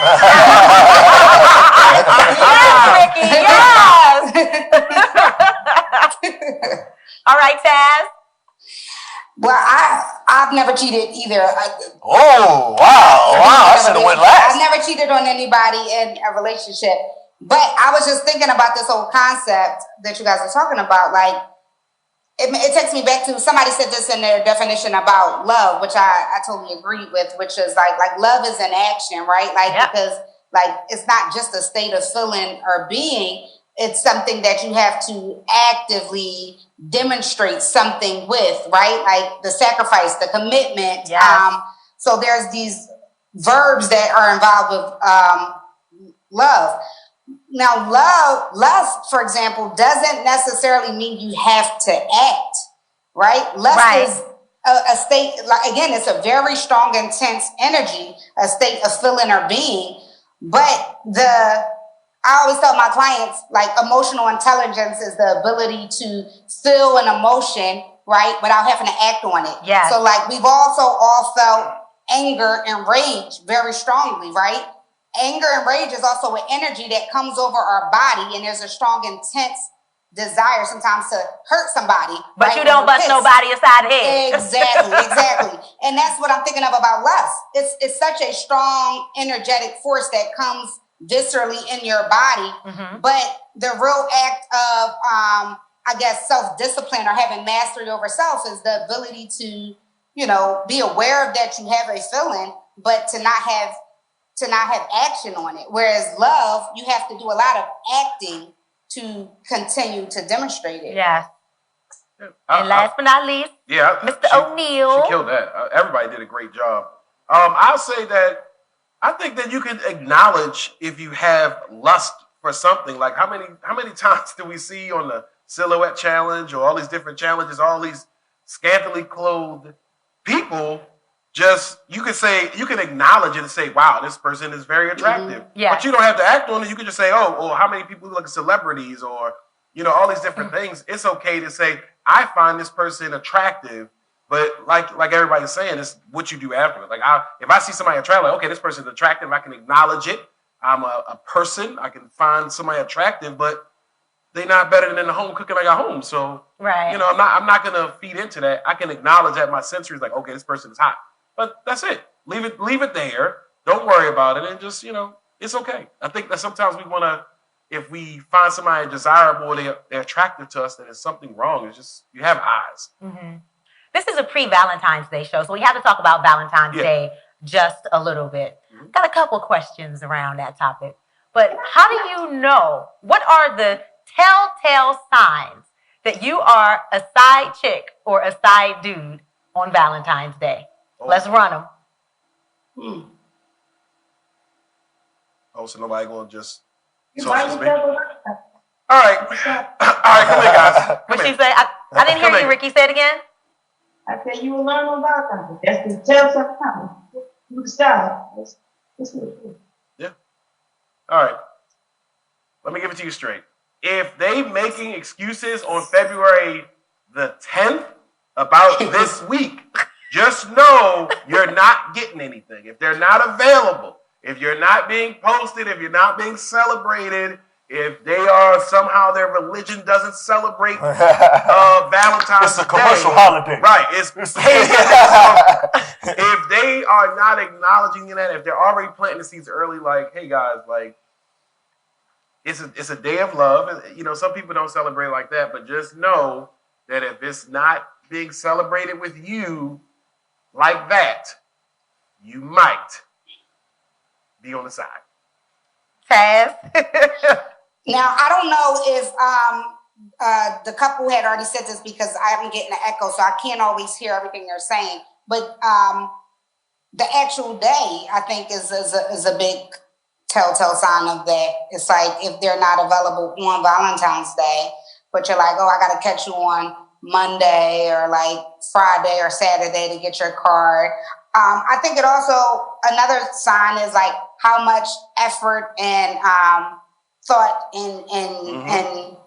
S1: Ricki, yes. All right, Taz.
S4: Well, I've never cheated either.
S2: Oh, wow! I should have went last.
S4: I've never cheated on anybody in a relationship. But I was just thinking about this whole concept that you guys are talking about. Like, it takes me back to somebody said this in their definition about love, which I totally agree with, which is like love is an action, right? Like, because it's not just a state of feeling or being. It's something that you have to actively demonstrate something with, right? Like the sacrifice, the commitment.
S1: Yes.
S4: So there's these verbs that are involved with love. Now, lust, for example, doesn't necessarily mean you have to act, right? Lust is a state, again, it's a very strong, intense energy, a state of feeling or being. But I always tell my clients, like, emotional intelligence is the ability to feel an emotion, right, without having to act on it.
S1: Yes.
S4: So, like, we've also all felt anger and rage very strongly, right? Anger and rage is also an energy that comes over our body, and there's a strong, intense desire sometimes to hurt somebody.
S1: But
S4: right?
S1: you don't bust nobody aside the head.
S4: Exactly. And that's what I'm thinking of about lust. It's such a strong, energetic force that comes viscerally in your body, but the real act of, I guess, self-discipline or having mastery over self is the ability to, be aware of that you have a feeling, but to not have action on it. Whereas love, you have to do a lot of acting to continue to demonstrate it.
S1: Yeah. And last but not least, Mr. O'Neal.
S3: She killed that. Everybody did a great job. I'll say that I think that you can acknowledge if you have lust for something. Like how many times do we see on the silhouette challenge or all these different challenges, all these scantily clothed people? Just you can acknowledge it and say, "Wow, this person is very attractive."
S1: Yeah.
S3: But you don't have to act on it. You can just say, "Oh, how many people look like celebrities?" Or all these different things. It's okay to say, "I find this person attractive." But like everybody's saying, it's what you do after it. Like if I see somebody attractive, like, okay, this person's attractive, I can acknowledge it. I'm a person. I can find somebody attractive, but they're not better than the home cooking I got home. So
S1: Right.
S3: I'm not gonna feed into that. I can acknowledge that my sensory is like, okay, this person is hot. But that's it. Leave it there. Don't worry about it, and just it's okay. I think that sometimes we want to, if we find somebody desirable, or they're attractive to us, then there's something wrong. It's just you have eyes.
S1: Mm-hmm. This is a pre-Valentine's Day show, so we have to talk about Valentine's Day just a little bit.
S3: Mm-hmm.
S1: Got a couple questions around that topic. But how do you know, what are the telltale signs that you are a side chick or a side dude on Valentine's Day?
S3: Oh.
S1: Let's run them.
S3: Oh, so nobody gonna just
S6: You
S3: social
S6: might
S3: speak?
S6: be
S3: All right, come here, guys.
S1: What she say? I didn't hear you, Ricki. Say it again.
S6: I said you will learn on Valentine's Day. That's the tell something. You decide. That's what it is.
S3: Yeah. All right. Let me give it to you straight. If they making excuses on February the 10th about this week, just know you're not getting anything. If they're not available, if you're not being posted, if you're not being celebrated, if they are somehow their religion doesn't celebrate Valentine's
S2: It's a commercial
S3: Day,
S2: holiday.
S3: right? It's if they are not acknowledging that, if they're already planting the seeds early, like, hey guys, like it's a day of love. Some people don't celebrate like that, but just know that if it's not being celebrated with you like that, you might be on the side.
S1: Taz.
S4: Now, I don't know if the couple had already said this because I'm getting an echo, so I can't always hear everything they're saying. But the actual day, I think, is a big telltale sign of that. It's like if they're not available on Valentine's Day, but you're like, oh, I got to catch you on Monday or like Friday or Saturday to get your card. I think it also, another sign is like how much effort and thought and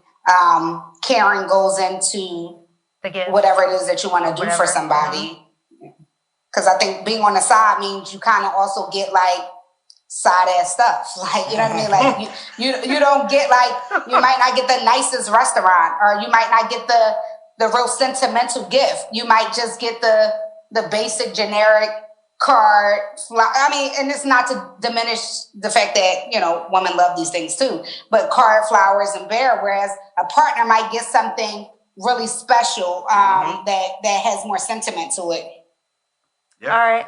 S4: caring goes into whatever it is that you want to do for somebody. Because I think being on the side means you kind of also get like side ass stuff. Like, you know what I mean? Like you don't get like, you might not get the nicest restaurant, or you might not get the real sentimental gift. You might just get the basic generic card. I mean, and it's not to diminish the fact that, women love these things too, but card, flowers, and bear, whereas a partner might get something really special that has more sentiment to it.
S3: Yeah.
S1: All right.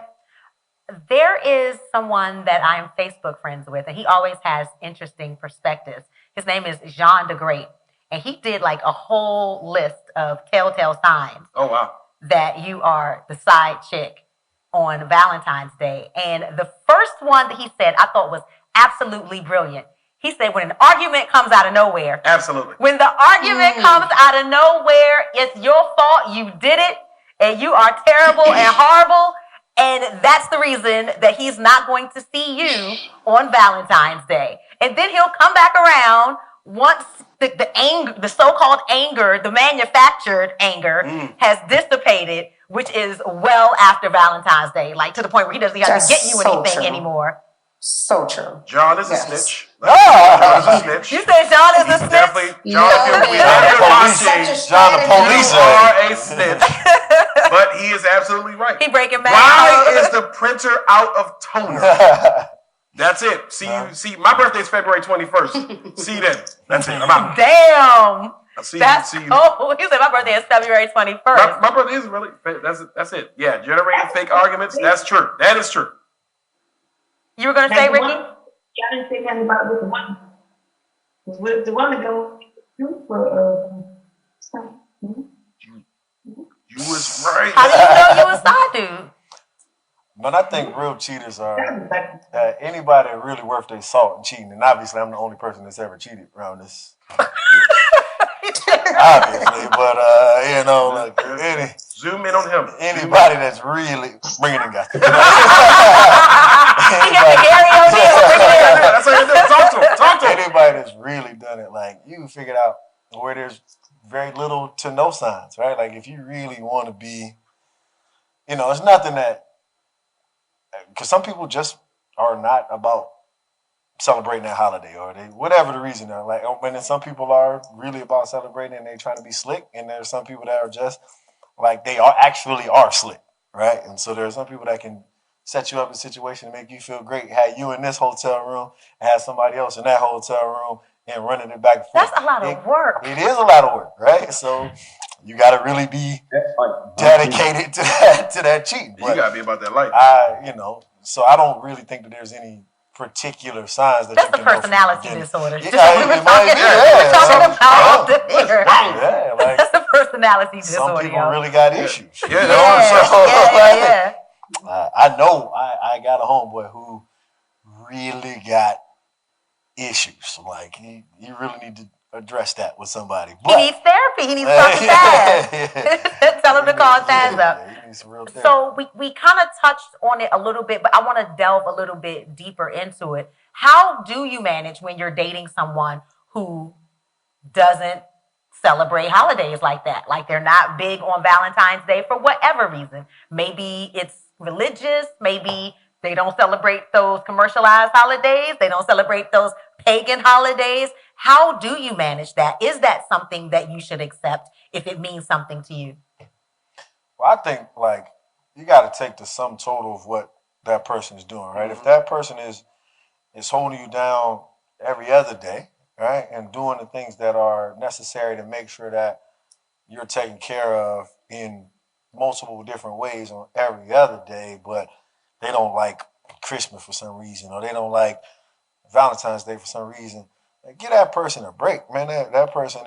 S1: There is someone that I'm Facebook friends with, and he always has interesting perspectives. His name is Jean de Great, and he did like a whole list of telltale signs.
S3: Oh, wow.
S1: That you are the side chick on Valentine's Day. And the first one that he said I thought was absolutely brilliant. He said, when an argument comes out of nowhere.
S3: Absolutely.
S1: When the argument comes out of nowhere, it's your fault. You did it, and you are terrible and horrible. And that's the reason that he's not going to see you on Valentine's Day. And then he'll come back around once the anger, the so-called anger, the manufactured anger has dissipated, which is well after Valentine's Day, like to the point where he doesn't have to get you anything anymore.
S4: So true.
S3: John is a snitch.
S2: Ah!
S3: John is a snitch.
S1: You say John is a snitch?
S3: Definitely. John,
S2: John the police.
S3: You are a snitch. But he is absolutely right.
S1: He breaking back.
S3: Why is the printer out of toner? That's it. See, my birthday's February 21st. See you then. That's it. I'm out.
S1: Damn.
S3: I'll see
S1: That's
S3: you.
S1: he said my birthday is February 21st.
S3: My birthday is really, that's it. Yeah, generating fake arguments, that's true. That is true.
S1: You were going to say, Ricki?
S6: Y'all didn't say nothing about with the woman. What if the woman go for something?
S3: You was right.
S1: How do you know you a side dude?
S2: But I think real cheaters are anybody really worth their salt and cheating. And obviously, I'm the only person that's ever cheated around this. Obviously, but you know, like
S3: Zoom in on him.
S2: Anybody that's really bringing in guys.
S1: He got the Garry O'Neal.
S3: That's how you do it. Talk to him.
S2: Anybody that's really done it, like you figured out where there's very little to no signs, right? Like if you really want to be, you know, it's nothing that, because some people just are not about celebrating that holiday, or they whatever the reason are. Like, and then some people are really about celebrating and they're trying to be slick, and there's some people that are just like they are actually are slick, right? And so there's some people that can set you up in a situation to make you feel great. Have you in this hotel room, and have somebody else in that hotel room, and running it back and forth.
S1: That's a lot of work.
S2: It is a lot of work, right? So you got to really be dedicated to that cheating.
S3: You got to be about that life.
S2: So I don't really think that there's any particular signs that
S1: that's
S2: you
S1: a
S2: can
S1: personality disorder.
S2: Yeah,
S1: Just like we were talking about off the air.
S2: Yeah, like
S1: That's a personality disorder.
S2: some people really got issues.
S3: Yeah.
S2: I know I got a homeboy who really got issues. Like he really need to address that with somebody. But,
S1: he needs therapy. He needs to talk to Taz. Tell him to call Taz up.
S2: He needs some real therapy.
S1: So we kind of touched on it a little bit, but I want to delve a little bit deeper into it. How do you manage when you're dating someone who doesn't celebrate holidays like that? Like they're not big on Valentine's Day for whatever reason. Maybe it's religious. Maybe they don't celebrate those commercialized holidays. They don't celebrate those pagan holidays. How do you manage that? Is that something that you should accept if it means something to you?
S2: Well, I think like you got to take the sum total of what that person is doing, right? If that person is holding you down every other day, right, and doing the things that are necessary to make sure that you're taken care of in multiple different ways on every other day, but they don't like Christmas for some reason, or they don't like Valentine's Day for some reason, like, give that person a break, man. That person,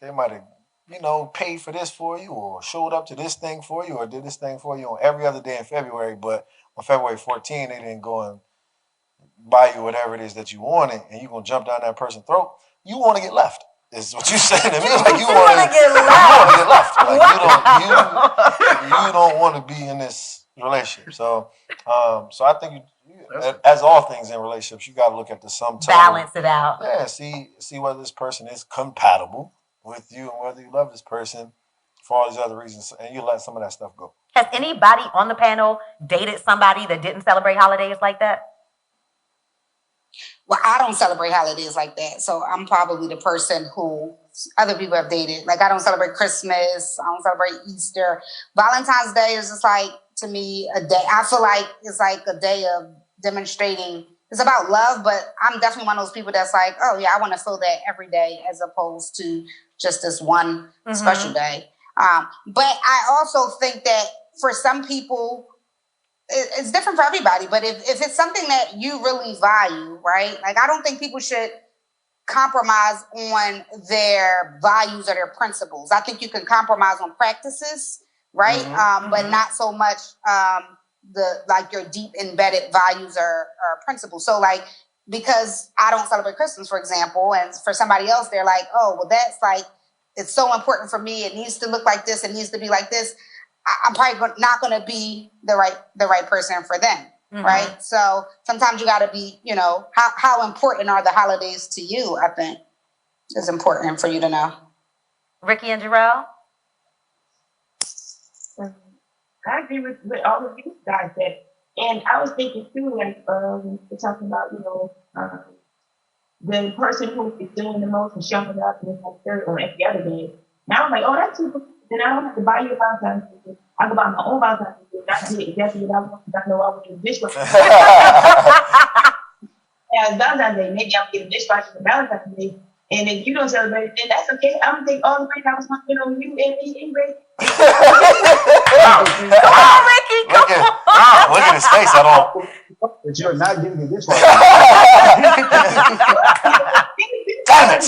S2: they might have, paid for this for you, or showed up to this thing for you, or did this thing for you on every other day in February, but on February 14, they didn't go and buy you whatever it is that you wanted, and you're going to jump down that person's throat. You want to get left, is what you're saying to me. Like, you want to get left. Like, you don't want to be in this relationship. So I think as all things in relationships, you got to look at the sum total.
S1: Balance it out.
S2: Yeah, see whether this person is compatible with you and whether you love this person for all these other reasons, and you let some of that stuff go.
S1: Has anybody on the panel dated somebody that didn't celebrate holidays like that?
S4: Well, I don't celebrate holidays like that. So I'm probably the person who other people have dated. Like, I don't celebrate Christmas. I don't celebrate Easter. Valentine's Day is just like, to me, a day. I feel like it's like a day of demonstrating. It's about love, but I'm definitely one of those people that's like, oh, yeah, I want to feel that every day as opposed to just this one special day. But I also think that for some people, it's different for everybody, but if it's something that you really value, right? Like, I don't think people should compromise on their values or their principles. I think you can compromise on practices, right? But not so much your deep embedded values or principles. So like, because I don't celebrate Christmas, for example, and for somebody else, they're like, oh, well, that's like, it's so important for me. It needs to look like this. It needs to be like this. I'm probably not going to be the right person for them, right? So sometimes you got to be, how important are the holidays to you? I think is important for you to know.
S1: Ricki and Jarrell?
S6: I agree with all of you guys said, and I was thinking too, like we're talking about, the person who is doing the most and showing up and like third or every other day. Now I'm like, oh, that's super. Then I don't have to buy you a Valentine's Day. I can buy my own Valentine's Day. Not get exactly what I want because I know I want to dishwasher. And Valentine's Day, maybe I'm getting dishwasher for Valentine's Day. And if you don't celebrate it, then that's okay. I'm gonna take all the great I was going on you and me anyway.
S1: Come on, Ricki.
S2: Look at his face. I don't.
S7: But you're not getting a dishwasher.
S2: Damn it!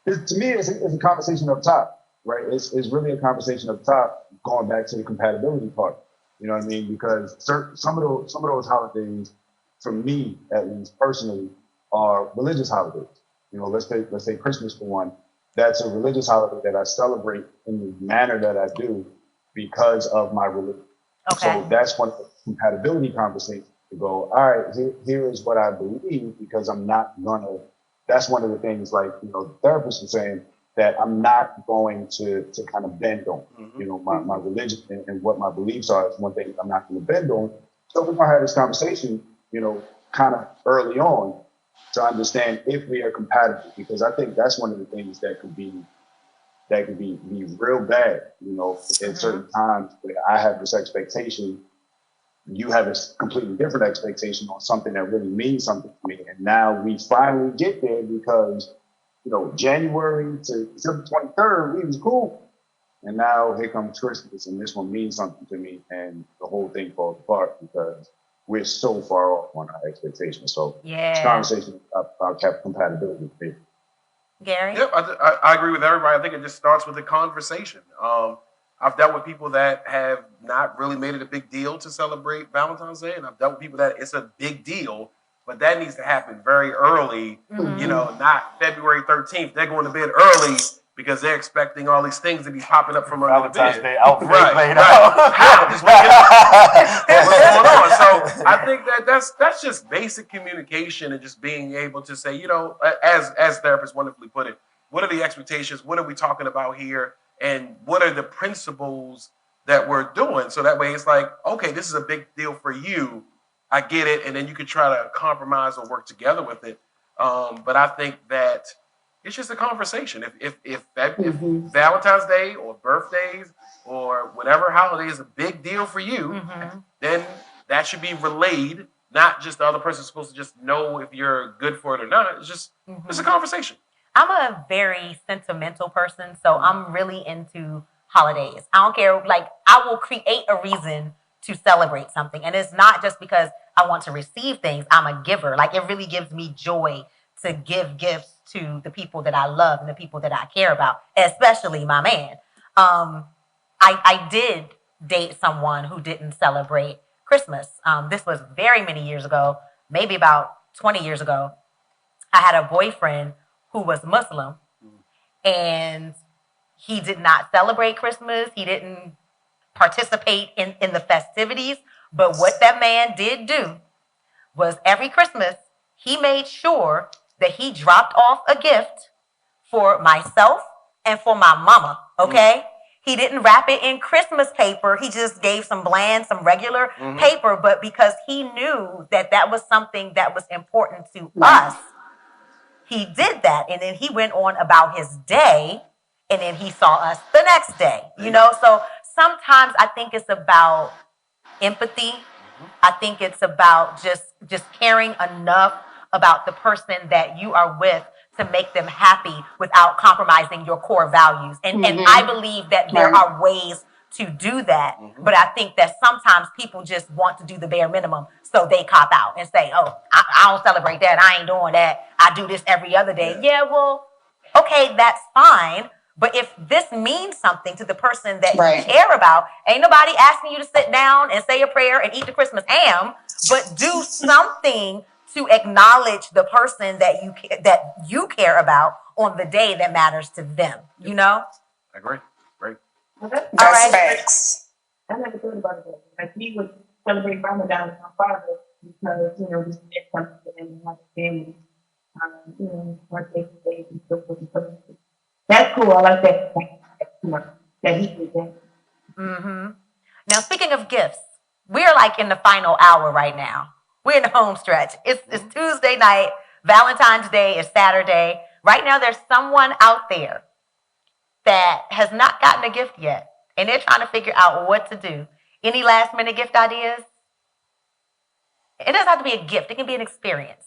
S7: But to me, it's a conversation up top, right? It's really a conversation up top, going back to the compatibility part. You know what I mean? Because some of those holidays, for me at least personally, are religious holidays. You know, let's say Christmas for one. That's a religious holiday that I celebrate in the manner that I do because of my religion.
S1: Okay.
S7: So that's one of the compatibility conversations to go, all right, here is what I believe because I'm not gonna, that's one of the things like, you know, the therapist was saying that I'm not going to kind of bend on, you know, my religion and what my beliefs are is one thing I'm not going to bend on. So we're going to have this conversation, you know, kind of early on to understand if we are compatible, because I think that's one of the things that could be real bad, you know, at certain times where I have this expectation, you have a completely different expectation on something that really means something to me. And now we finally get there because, you know, January to December 23rd, we was cool. And now here comes Christmas and this one means something to me and the whole thing falls apart because we're so far off on our expectations. So
S1: Yeah.
S7: this conversation about compatibility.
S1: Gary?
S3: Yep, I agree with everybody. I think it just starts with a conversation. I've dealt with people that have not really made it a big deal to celebrate Valentine's Day, and I've dealt with people that it's a big deal, but that needs to happen very early. You know, not February 13th. They're going to bed early because they're expecting all these things to be popping up from under
S2: Valentine's
S3: the bed.
S2: Day outfit laid
S3: Right.
S2: out.
S3: How? Just waking up. What's going on? So I think that's just basic communication and just being able to say, you know, as therapists wonderfully put it, what are the expectations? What are we talking about here? And what are the principles that we're doing? So that way it's like, okay, this is a big deal for you. I get it. And then you can try to compromise or work together with it. But I think that it's just a conversation. If Valentine's Day or birthdays or whatever holiday is a big deal for you, then that should be relayed. Not just the other person's supposed to just know if you're good for it or not. It's just it's a conversation.
S1: I'm a very sentimental person, so I'm really into holidays. I don't care. Like, I will create a reason to celebrate something. And it's not just because I want to receive things. I'm a giver. Like, it really gives me joy to give gifts to the people that I love and the people that I care about, especially my man. I did date someone who didn't celebrate Christmas. This was very many years ago, maybe about 20 years ago. I had a boyfriend who was Muslim, and he did not celebrate Christmas. He didn't participate in the festivities. But what that man did do was every Christmas, he made sure that he dropped off a gift for myself and for my mama, okay? He didn't wrap it in Christmas paper. He just gave some bland, some regular paper. But because he knew that that was something that was important to us, he did that, and then he went on about his day, and then he saw us the next day, you know? So sometimes I think it's about empathy. I think it's about just caring enough about the person that you are with to make them happy without compromising your core values. And I believe that there are ways to do that, but I think that sometimes people just want to do the bare minimum, so they cop out and say, oh, I don't celebrate that, I ain't doing that, I do this every other day. Yeah, well, okay, that's fine, but if this means something to the person that you care about, ain't nobody asking you to sit down and say a prayer and eat the Christmas ham, but do something to acknowledge the person that you care about on the day that matters to them, you know?
S3: I agree. Great.
S4: That's facts.
S6: I never thought about it. Like, we would celebrate Ramadan with my father because, you know, we spent something and have a family, you know, birthday days and so forth and so forth. That's cool. I like that. That he did that.
S1: Now, speaking of gifts, we're like in the final hour right now. We're in the home stretch. It's Tuesday night. Valentine's Day is Saturday. Right now, there's someone out there that has not gotten a gift yet, and they're trying to figure out what to do. Any last minute gift ideas? It doesn't have to be a gift. It can be an experience.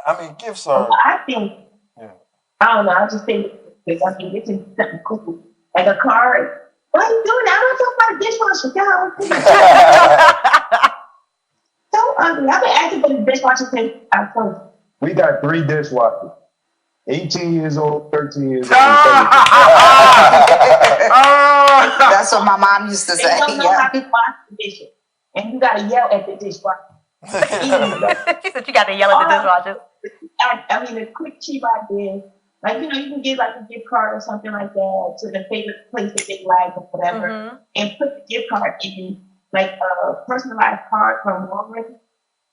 S2: I mean, gifts are.
S6: I think, I don't know, I just think if I can get you something cool, like a card. What are you doing? I don't talk about a dishwasher, y'all. So ugly. I've been asking for the dishwasher since October.
S7: We got 3 dishwashers. 18 years old, 13 years old.
S4: That's what my mom used to
S6: They
S4: say.
S6: don't know how to wash the dishes. And you gotta yell at the dishwasher.
S1: She said you got to yell at the dishwasher.
S6: I mean, a quick cheap idea. Like, you can get like a gift card or something like that to the favorite place that they like or whatever, and put the gift card in like a personalized card from Walgreens.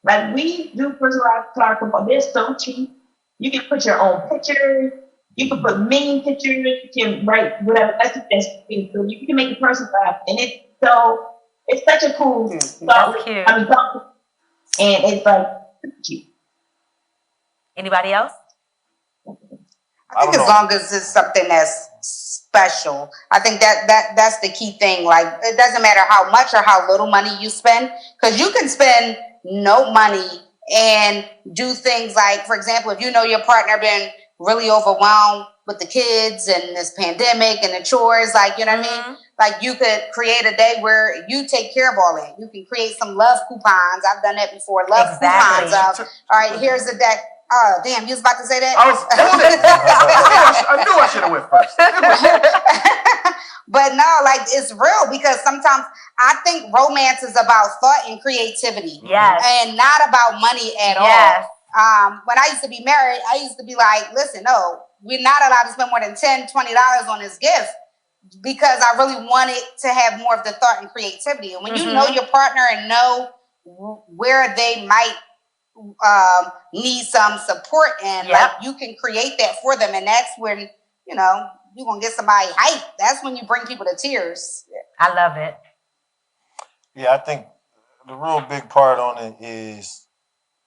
S6: Like, we do personalized cards from Walgreens. They're so cheap. You can put your own pictures. You can put meme pictures. You can write whatever. That's the best thing. So you can make it personalized, and it's such a cool thought.
S1: That's cute.
S6: And it's like cheap.
S1: Anybody else?
S4: I think as long as it's something that's special, I think that's the key thing. Like, it doesn't matter how much or how little money you spend, because you can spend no money and do things like, for example, if you know your partner been really overwhelmed with the kids and this pandemic and the chores, like, you know what I mean? Like, you could create a day where you take care of all that. You can create some love coupons. I've done that before. Love coupons of, all right, here's the day. Oh, damn, you was about to say that?
S3: I was doing it. I knew I should have went first.
S4: But no, like, it's real, because sometimes I think romance is about thought and creativity.
S1: Yes.
S4: And not about money at
S1: Yes.
S4: all. When I used to be married, I used to be like, listen, no, we're not allowed to spend more than $10, $20 on this gift, because I really wanted to have more of the thought and creativity. And when you know your partner and know where they might need some support in, like, you can create that for them. And that's when, you're going to get somebody hyped. That's when you bring people to tears.
S1: I love it.
S2: Yeah, I think the real big part on it is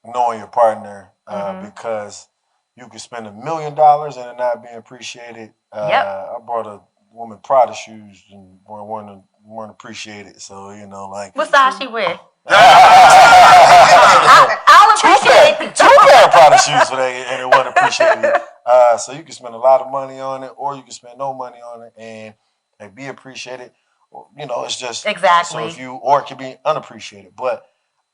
S2: knowing your partner, because you could spend $1 million and it not being appreciated. I bought a woman Prada shoes and weren't appreciated. So, like.
S1: What size she with?
S2: I'll appreciate it. Two pair of Prada shoes for that, and it wasn't appreciated. So you can spend a lot of money on it, or you can spend no money on it and be appreciated. It's just
S1: exactly.
S2: So it can be unappreciated. But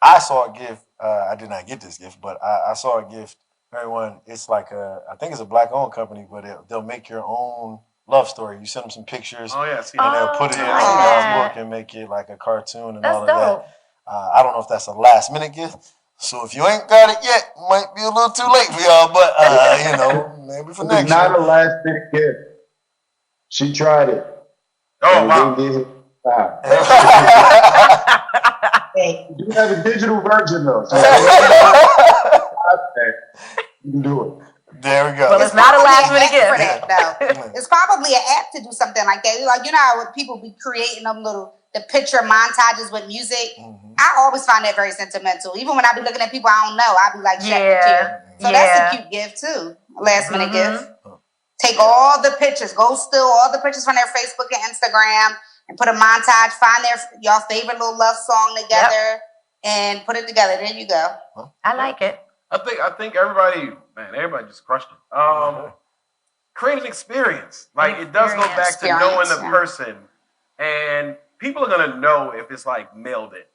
S2: I saw a gift. I did not get this gift, but I saw a gift. Everyone, it's like I think it's a black-owned company, but they'll make your own love story. You send them some pictures, and they'll put it in a book and make it like a cartoon and all of that. I don't know if that's a last-minute gift. So if you ain't got it yet, it might be a little too late for y'all. But maybe for next year.
S7: It's not a last-minute gift. She tried it.
S3: Oh, wow.
S7: You do have a digital version, though. So you can do it.
S2: There we go.
S1: Well, it's not a last-minute gift.
S4: For that, though. It's probably an app to do something like that. Like, how when people be creating them the picture montages with music. I always find that very sentimental. Even when I be looking at people I don't know, I be like, check the cute. So that's a cute gift too. A last-minute gift. Take all the pictures. Go steal all the pictures from their Facebook and Instagram and put a montage. Find y'all favorite little love song together and put it together. There you go.
S1: I like it.
S3: I think everybody just crushed it. Create an experience. Like, it does go back to knowing the person, and people are gonna know if it's like mailed it.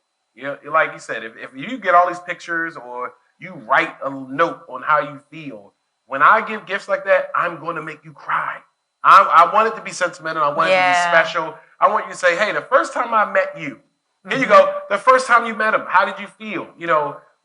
S3: Like you said, if you get all these pictures or you write a note on how you feel, when I give gifts like that, I'm going to make you cry. I want it to be sentimental. I want it to be special. I want you to say, hey, the first time I met you, here you go. The first time you met him, how did you feel?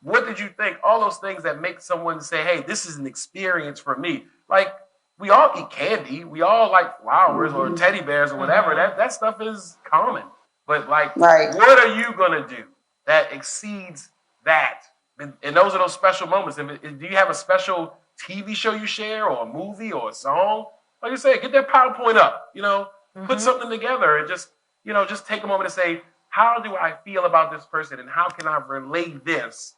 S3: What did you think? All those things that make someone say, hey, this is an experience for me. Like, we all eat candy. We all like flowers or teddy bears or whatever. That stuff is common. But, like, what are you going to do that exceeds that? And those are those special moments. Do you have a special TV show you share, or a movie, or a song? Like you said, get that PowerPoint up. Put something together and just take a moment to say, how do I feel about this person, and how can I relate this?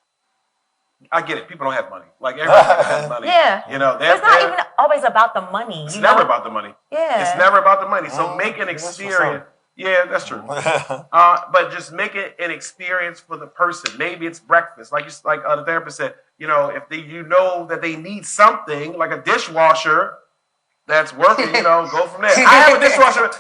S3: I get it. People don't have money. Like, everybody has money.
S1: It's not even always about the money.
S3: It's never about the money.
S1: Yeah.
S3: It's never about the money. So make an experience. Yeah, that's true. But just make it an experience for the person. Maybe it's breakfast. Like the therapist said, if you know that they need something, like a dishwasher that's working, go from there. I have a dishwasher.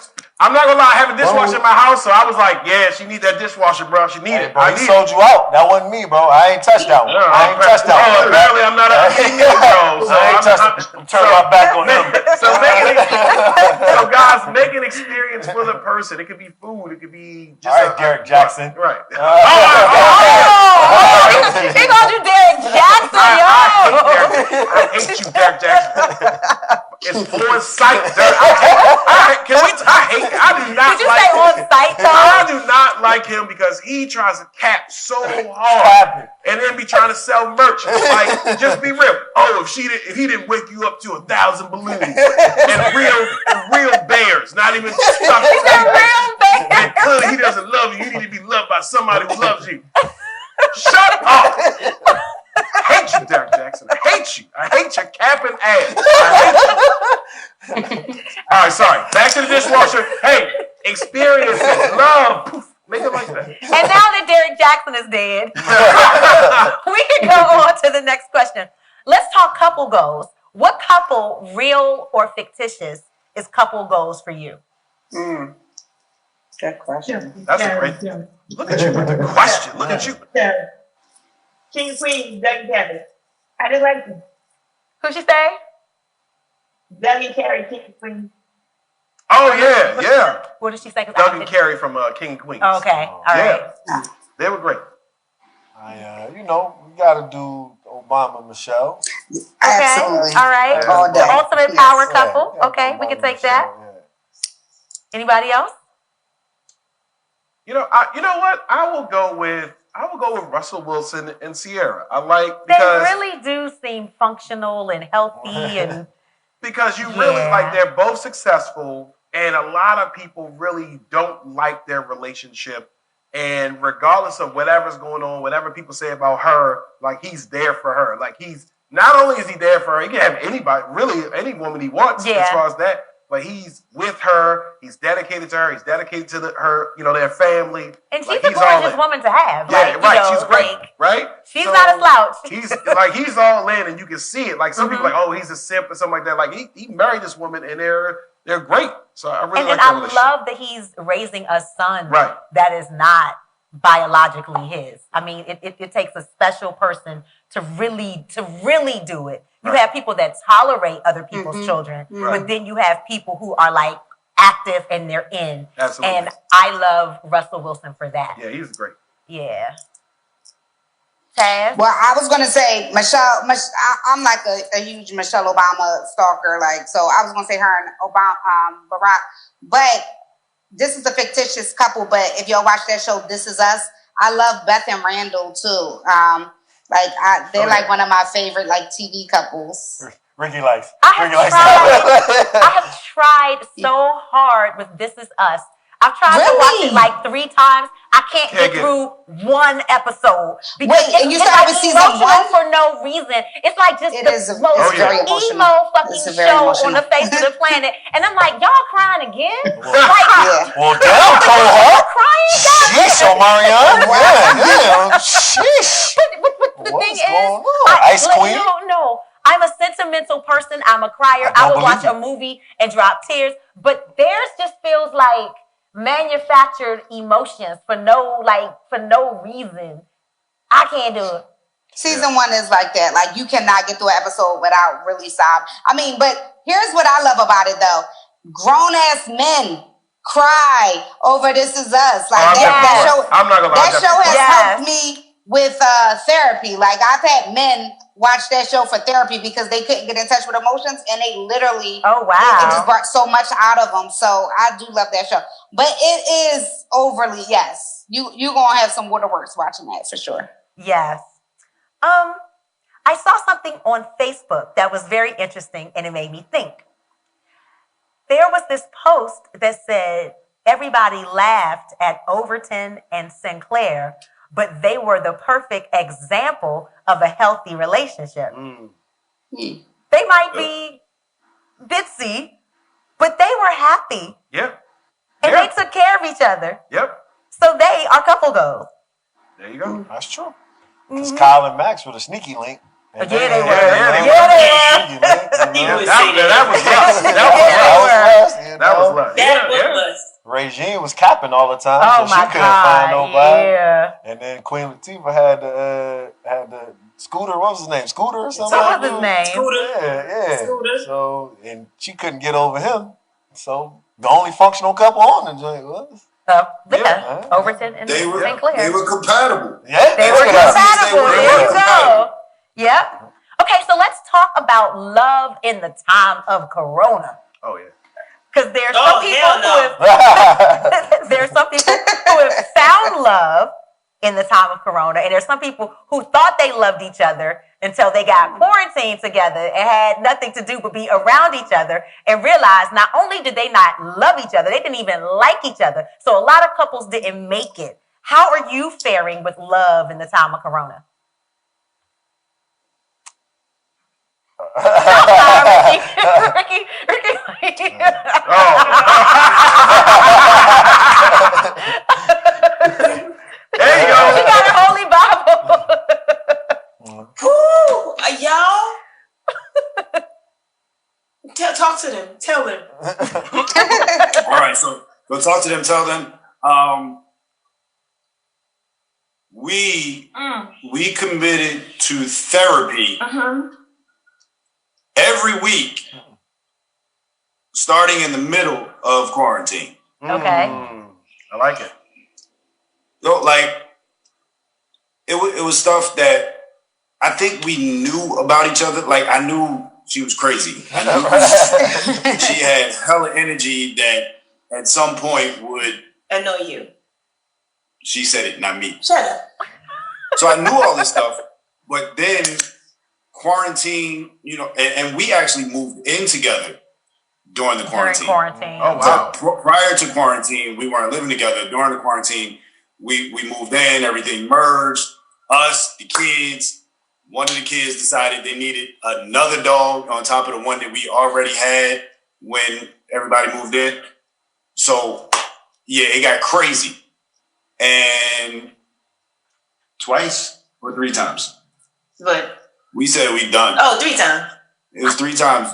S3: I'm not gonna lie, I have a dishwasher in my house, so I was like, yeah, she need that dishwasher, bro. She need it.
S2: Bro, he sold you out. That wasn't me, bro. I ain't touched that one. I ain't touched that one.
S3: Apparently I'm not a bro. So
S2: turn my back on him.
S3: So guys, make an experience for the person. It could be food. It could be just
S2: all right, Derek Jackson.
S3: Right.
S1: He called you Derek Jackson, yo.
S3: I hate you, Derek Jackson. It's on site, Derek. I do not.
S1: Did you
S3: like
S1: say
S3: him.
S1: on site though?
S3: I do not like him because he tries to cap so hard and then be trying to sell merch. Like, just be real. Oh, if he didn't wake you up to 1,000 balloons and real bears, not even stuff.
S1: He's a real bear.
S3: And clearly he doesn't love you. You need to be loved by somebody who loves you. Shut up. I hate you, Derek Jackson. I hate you. I hate your capping ass. I hate you. All right, sorry. Back to the dishwasher. Hey, experiences, love. Poof. Make it like that.
S1: And now that Derek Jackson is dead, we can go on to the next question. Let's talk couple goals. What couple, real or fictitious, is couple goals for you?
S4: Good question.
S3: That's a great. Look at you with the question. Look at you.
S6: King Queen, Doug and Kevin. I just like them.
S1: Who'd she say?
S6: Doug and Carrie, King Queen.
S3: Oh yeah.
S1: What did she say?
S3: Doug and Carrie from King and Queens.
S1: Oh, okay, all right.
S3: They were great.
S2: We gotta do Obama, Michelle.
S4: Absolutely.
S1: All right.
S4: All day.
S1: Ultimate power
S4: Yes.
S1: couple.
S2: Yeah,
S1: Okay, we
S2: Obama,
S1: can take
S2: Michelle,
S1: that. Anybody else?
S3: You know what? I will go with Russell Wilson and Sierra.
S1: They really do seem functional and healthy and
S3: because you really like they're both successful and a lot of people really don't like their relationship. And regardless of whatever's going on, whatever people say about her, like he's there for her. Like he's not only is he there for her, he can have anybody, really any woman he wants as far as that. But he's with her. He's dedicated to her. He's dedicated to her, their family.
S1: And she's a gorgeous woman to have.
S3: Yeah, she's great, right?
S1: She's not a slouch.
S3: He's all in, and you can see it. Like some people, like, oh, he's a simp or something like that. Like he married this woman, and they're great. So I really like that relationship.
S1: I love that he's raising a son
S3: right.
S1: that is not biologically his. I mean, it takes a special person to really do it. You have people that tolerate other people's children, but then you have people who are like active and they're in.
S3: Absolutely.
S1: And I love Russell Wilson for that.
S3: Yeah, he's great.
S1: Yeah. Taz?
S4: Well, I was going to say Michelle. I'm like a huge Michelle Obama stalker. Like, so I was going to say her and Barack. But this is a fictitious couple. But if y'all watch that show, This Is Us, I love Beth and Randall too. They're like one of my favorite like TV couples.
S2: Ricki likes.
S1: I have tried so hard with This Is Us. I've tried to watch it like 3 times. I can't get through one episode. Because
S4: and you started with season 1?
S1: For no reason. It's like just the most emo fucking show on the face of the planet. And I'm like, y'all crying again?
S2: Well, damn, Cole,
S1: crying?
S2: Sheesh, Omarion. Yeah. Sheesh.
S1: But the thing is,
S2: Ice Queen?
S1: No. I'm a sentimental person. I'm a crier. I will watch a movie and drop tears. But theirs just feels like manufactured emotions for no reason. I can't do it.
S4: Season 1 is like that. Like you cannot get through an episode without really sobbing. I mean, but here's what I love about it though. Grown ass men cry over This Is Us. Like that show.
S3: I'm not gonna lie.
S4: That show has helped me with therapy. Like I've had men watch that show for therapy because they couldn't get in touch with emotions, and they literally it just brought so much out of them. So I do love that show, but it is overly you gonna have some waterworks watching that for sure.
S1: Yes. I saw something on Facebook that was very interesting, and it made me think. There was this post that said everybody laughed at Overton and Sinclair, but they were the perfect example of a healthy relationship. They might be ditzy, but they were happy.
S3: Yep.
S1: And they took care of each other.
S3: Yep.
S1: So they are couple goals.
S3: There you go.
S2: That's true. Because Kyle and Max were the sneaky link.
S1: They were.
S3: That was lust.
S2: Regine was capping all the time, so she couldn't find nobody. Yeah. And then Queen Latifah had to Scooter, what was his name? Scooter or something?
S1: What was his name?
S5: Scooter.
S2: Yeah.
S5: Scooter.
S2: So, and she couldn't get over him. So, the only functional couple on the joint was.
S1: Yeah, Overton and
S8: They
S1: St. Clair.
S8: were compatible.
S2: Yeah,
S1: They were compatible.
S8: They
S1: There
S8: were
S1: you go.
S8: compatible.
S1: Yep. Okay, so let's talk about love in the time of Corona.
S3: Oh yeah.
S1: Because there's
S5: Oh,
S1: some people
S5: hell no.
S1: who have there's some people who have found love in the time of Corona, and there's some people who thought they loved each other until they got quarantined together and had nothing to do but be around each other and realized not only did they not love each other, they didn't even like each other. So a lot of couples didn't make it. How are you faring with love in the time of Corona? Ricki.
S3: There you go.
S1: She got a holy Bible.
S5: Who? Y'all? Talk to them. Tell them.
S8: All right, so talk to them, tell them. We committed to therapy every week, starting in the middle of quarantine.
S1: Okay.
S3: I like it.
S8: So, like, it was stuff that I think we knew about each other. Like, I knew she was crazy. I knew she had hella energy that at some point would.
S5: Annoy you.
S8: She said it, not me.
S5: Shut up.
S8: So I knew all this stuff, but then quarantine, and we actually moved in together during the quarantine.
S3: Oh, wow.
S8: So prior to quarantine, we weren't living together. During the quarantine, we moved in, everything merged. Us, the kids, one of the kids decided they needed another dog on top of the one that we already had when everybody moved in. So, yeah, it got crazy. And twice or 3 times.
S5: But
S8: We said we done.
S5: oh, 3 times.
S8: It was 3 times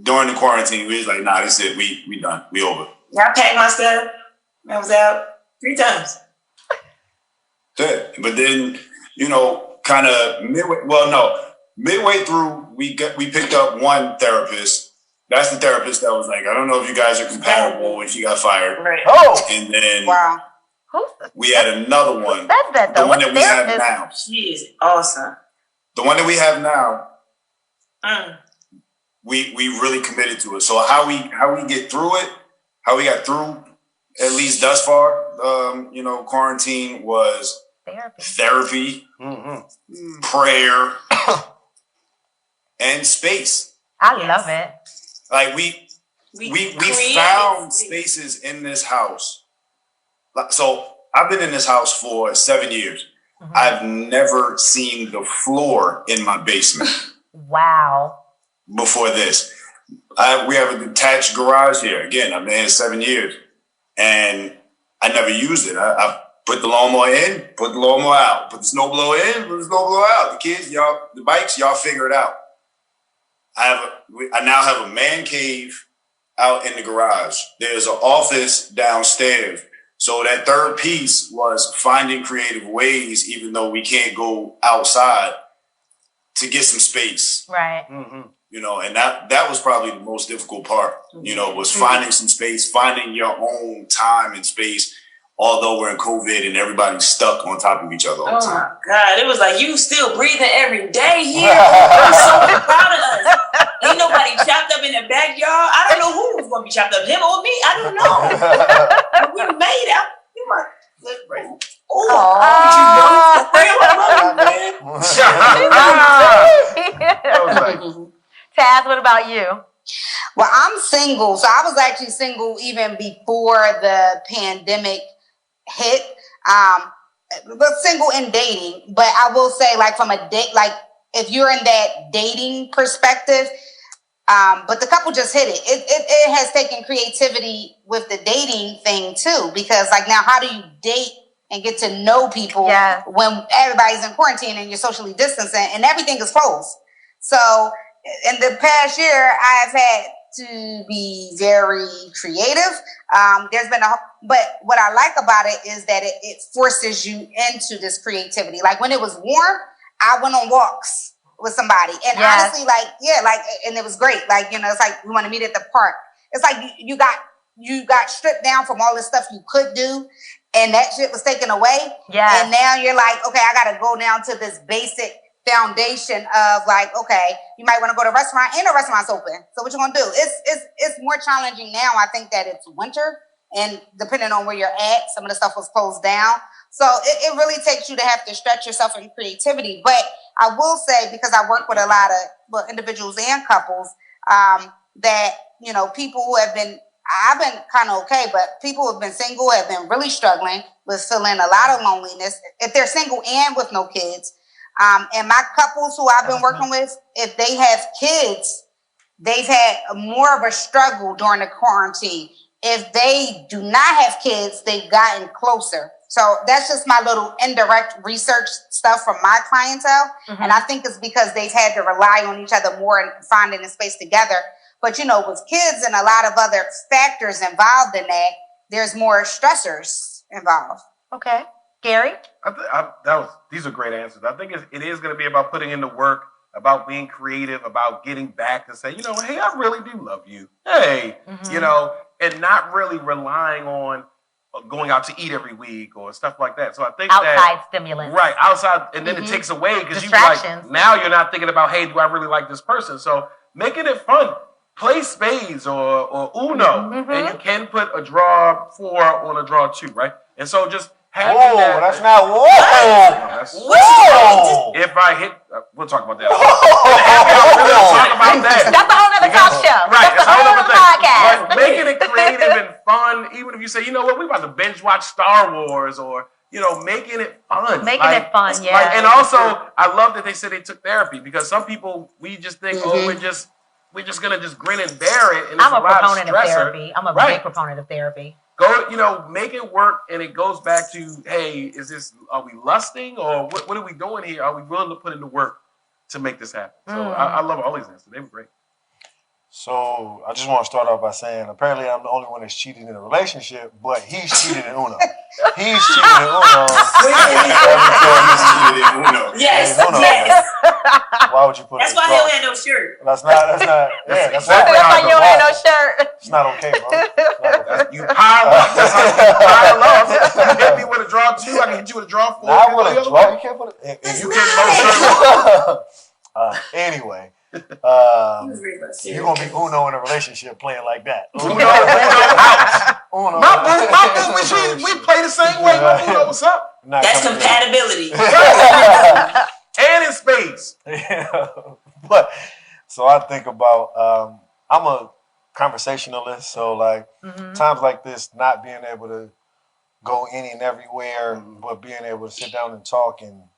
S8: during the quarantine. We was like, nah, this is it. We done. We over.
S5: Y'all packed my stuff. I was out 3 times.
S8: Yeah. But then, kind of midway through, we picked up one therapist. That's the therapist that was like, I don't know if you guys are compatible, and she got fired.
S5: Right.
S2: Oh,
S8: And then
S4: Wow.
S8: we had another one.
S1: Who says that, though?
S8: The one that we have
S1: What
S8: now.
S5: She is awesome.
S8: The one that we have now,
S5: Mm.
S8: we really committed to it. So how we get through it, how we got through, at least thus far, quarantine was therapy, prayer, and space.
S1: I love it.
S8: Like we
S5: created
S8: found
S5: space.
S8: spaces in this house. So I've been in this house for 7 years. I've never seen the floor in my basement
S1: Wow.
S8: before this. We have a detached garage here. Again, I've been here 7 years, and I never used it. I put the lawnmower in, put the lawnmower out, put the snowblower in, put the snowblower out. The kids, the bikes, y'all figure it out. I now have a man cave out in the garage. There's an office downstairs. So that third piece was finding creative ways, even though we can't go outside, to get some space.
S1: Right.
S8: And that was probably the most difficult part, was finding some space, finding your own time and space, although we're in COVID and everybody's stuck on top of each other all the
S5: Oh
S8: time.
S5: my God. It was like you still breathing every day here. I'm so proud of us. Ain't nobody chopped up in the backyard. I don't know who was going to be chopped up, him or me. I don't know. We made out. You must look right. Oh,
S1: Taz, what about you?
S4: Well, I'm single, so I was actually single even before the pandemic hit. But single and dating. But I will say, like, from a date, like, if you're in that dating perspective, but the couple just hit it. It has taken creativity with the dating thing too, because like now, how do you date and get to know people when everybody's in quarantine and you're socially distancing and everything is closed? So in the past year, I've had to be very creative. But what I like about it is that it forces you into this creativity. Like when it was warm, I went on walks with somebody. And honestly, and it was great. Like, it's like we want to meet at the park. It's like you got stripped down from all the stuff you could do, and that shit was taken away.
S1: Yeah.
S4: And now you're like, okay, I got to go down to this basic foundation of like, okay, you might want to go to a restaurant and the restaurant's open. So what you gonna do? It's more challenging now. I think that it's winter, and depending on where you're at, some of the stuff was closed down. So it really takes you to have to stretch yourself in creativity. But I will say, because I work with a lot of individuals and couples, that, people who have been, I've been kind of okay, but people who have been single have been really struggling with feeling a lot of loneliness. If they're single and with no kids, and my couples who I've been working with, if they have kids, they've had more of a struggle during the quarantine. If they do not have kids, they've gotten closer. So that's just my little indirect research stuff from my clientele. Mm-hmm. And I think it's because they've had to rely on each other more and finding a space together. But, with kids and a lot of other factors involved in that, there's more stressors involved.
S1: Okay. Gary?
S3: These are great answers. I think it is going to be about putting in the work, about being creative, about getting back and say, hey, I really do love you. Hey, and not really relying on going out to eat every week or stuff like that. So I think
S1: outside stimulants.
S3: Right, outside, and then it takes away because you like, now you're not thinking about, hey, do I really like this person? So making it fun. Play spades or Uno, and you can put a draw 4 on a draw 2, right? And so just having that.
S2: That's not whoa.
S3: If I hit, we'll talk about that. We'll talk about that.
S1: That's a whole other talk show.
S3: Right,
S1: that's a whole other podcast.
S3: But making it creative and fun, even if you say, we about to binge watch Star Wars or, making it fun.
S1: Making it fun, yeah.
S3: And also, I love that they said they took therapy because some people, we just think, we're just gonna just grin and bear it. And
S1: I'm a proponent of therapy. I'm a big proponent of therapy.
S3: Go, make it work, and it goes back to, hey, are we lusting or what are we doing here? Are we willing to put in the work to make this happen? So I love all these answers. They were great.
S2: So I just want to start off by saying, apparently I'm the only one that's cheated in a relationship, but he's cheated in Uno. He's cheated in Uno.
S5: Yes.
S2: Why would you put?
S5: That's why he don't have no shirt.
S2: That's not. Yeah, that's
S1: why you don't have no shirt.
S2: It's not okay, bro.
S3: You pile up. That's how you pile up. You hit me with a draw 2. I can hit you with a draw 4.
S2: Not with a draw. You can't put it.
S3: You can't
S2: anyway. You're gonna be Uno in a relationship playing like that.
S3: Uno out. Uno. My boo, we play the same way. Uno, what's up?
S5: That's compatibility.
S3: And in spades.
S2: But so I think about I'm a conversationalist, so like times like this, not being able to go any and everywhere, but being able to sit down and talk and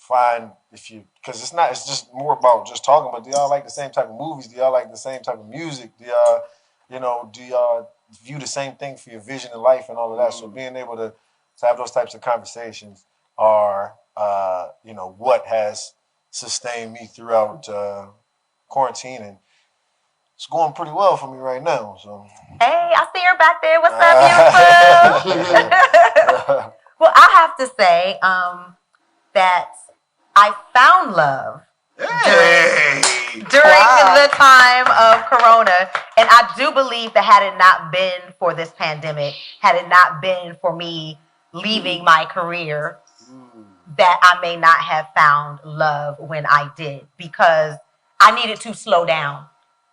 S2: find because it's just more about just talking, but do y'all like the same type of movies? Do y'all like the same type of music? Do y'all view the same thing for your vision in life and all of that? So being able to have those types of conversations are what has sustained me throughout quarantine, and it's going pretty well for me right now. So
S1: hey, I see her back there. What's up, beautiful? Well, I have to say that I found love during the time of Corona. And I do believe that had it not been for this pandemic, had it not been for me leaving my career, that I may not have found love when I did, because I needed to slow down.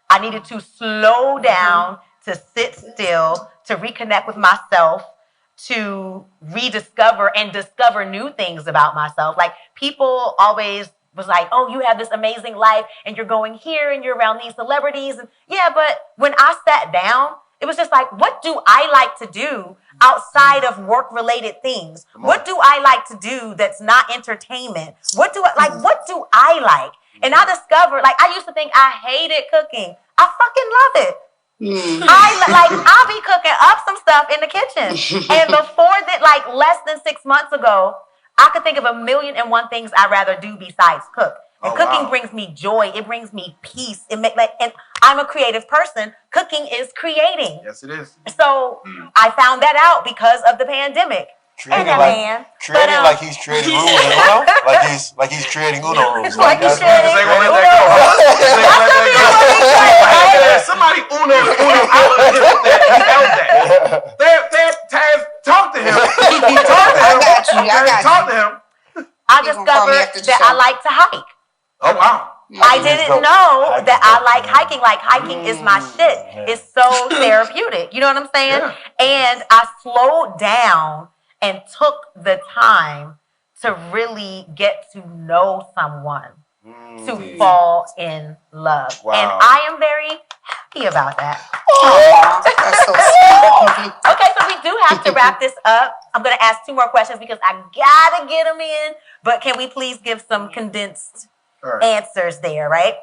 S1: I needed to slow down, to sit still, to reconnect with myself, to rediscover and discover new things about myself. Like, people always was like, oh, you have this amazing life and you're going here and you're around these celebrities. And yeah, but when I sat down, it was just like, what do I like to do outside of work-related things? What do I like to do that's not entertainment? What do I like? And I discovered, like, I used to think I hated cooking. I fucking love it. I'll be cooking up some stuff in the kitchen. And before that, like less than 6 months ago, I could think of 1,000,001 things I'd rather do besides cook. And cooking brings me joy. It brings me peace. And I'm a creative person. Cooking is creating.
S3: Yes, it is.
S1: So I found that out because of the pandemic. in
S2: Creating
S1: your
S2: like,
S1: hand.
S2: creating
S1: But,
S2: like he's creating rules in Uno. Like he's creating Uno rules.
S1: Like he's
S2: that's-
S1: creating
S3: They gonna let
S1: Uno.
S3: that go. They
S1: That's
S3: gonna let
S1: what we
S3: that
S1: right?
S3: go. Somebody Uno out and hit that. He held that. Taz, talk to him. Talk to him.
S4: I got
S3: Talk
S4: you.
S3: to him.
S1: I
S4: He's gonna call me
S1: discovered
S4: after the
S1: that
S4: show.
S1: I like to hike.
S3: Oh wow.
S1: I
S2: Hiking is
S1: didn't
S2: dope.
S1: know
S2: Hiking
S1: that
S2: is
S1: I
S2: dope,
S1: like
S2: man.
S1: hiking. Like hiking is my shit.
S2: Yeah.
S1: It's so therapeutic. You know what I'm saying?
S3: Yeah.
S1: And I slowed down and took the time to really get to know someone to fall in love.
S3: Wow.
S1: And I am very happy about that.
S4: Aw, that's so sweet.
S1: Okay, so we do have to wrap this up. I'm going to ask 2 more questions because I got to get them in. But can we please give some condensed
S3: All right.
S1: answers there, right?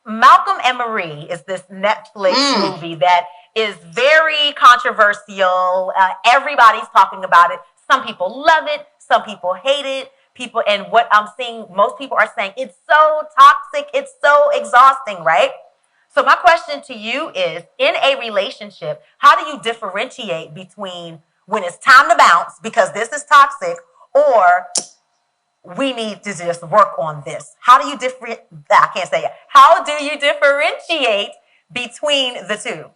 S1: Malcolm and Marie is this Netflix movie that is very controversial. Everybody's talking about it. Some people love it. Some people hate it. And what I'm seeing, most people are saying it's so toxic. It's so exhausting, right? So my question to you is, in a relationship, how do you differentiate between when it's time to bounce because this is toxic, or we need to just work on this? How do you I can't say it. How do you differentiate between the two?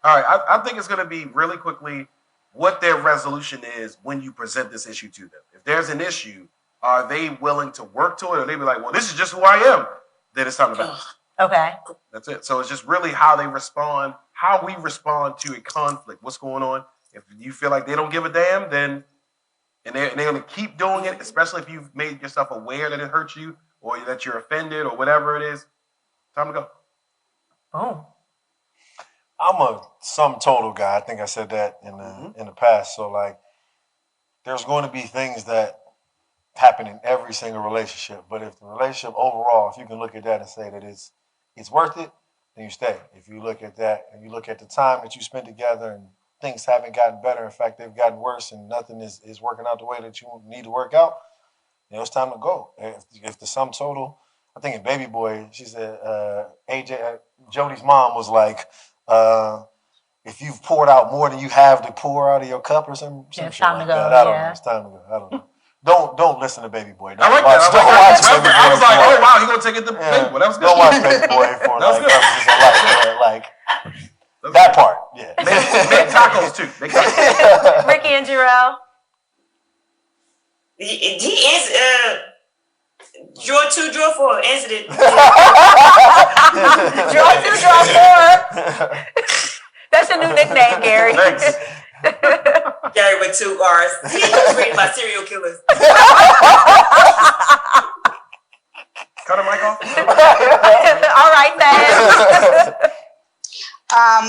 S3: All right. I think it's going to be really quickly what their resolution is when you present this issue to them. If there's an issue, are they willing to work to it, or they be like, well, this is just who I am? Then it's time to bounce.
S1: Okay.
S3: That's it. So it's just really how they respond, how we respond to a conflict. What's going on? If you feel like they don't give a damn, then and they're going to keep doing it, especially if you've made yourself aware that it hurts you or that you're offended or whatever it is. Time to go.
S1: Oh.
S2: I'm a sum total guy. I think I said that in the past. So like, there's going to be things that happen in every single relationship. But if the relationship overall, if you can look at that and say that it's worth it, then you stay. If you look at that and you look at the time that you spend together and things haven't gotten better, in fact, they've gotten worse and nothing is working out the way that you need to work out, it's time to go. If the sum total, I think in Baby Boy, she said, Jody's mom was like, if you've poured out more than you have to pour out of your cup or some
S1: It's
S2: shit
S1: time
S2: like
S1: to go,
S2: that. I don't
S1: yeah.
S2: know. It's time to go. I don't know. Don't listen to Baby Boy. Don't
S3: I like
S2: watch,
S3: that.
S2: don't watch Baby Boy.
S3: I was like,
S2: for-
S3: oh, wow, he's going to take it to Baby Boy. That was good.
S2: Don't watch Baby Boy for
S3: That was
S2: like
S3: good.
S2: purposes of life. Like that part. Yeah.
S3: Make tacos too. Make tacos.
S1: Ricki and Jarrell.
S5: He answered, draw 2, draw 4. Answered it.
S1: Draw 2, draw 4. That's your new nickname, Gary.
S3: Thanks.
S5: Gary with 2 R's. He was reading about serial killers.
S3: Cut a mic off.
S1: All right, Taz.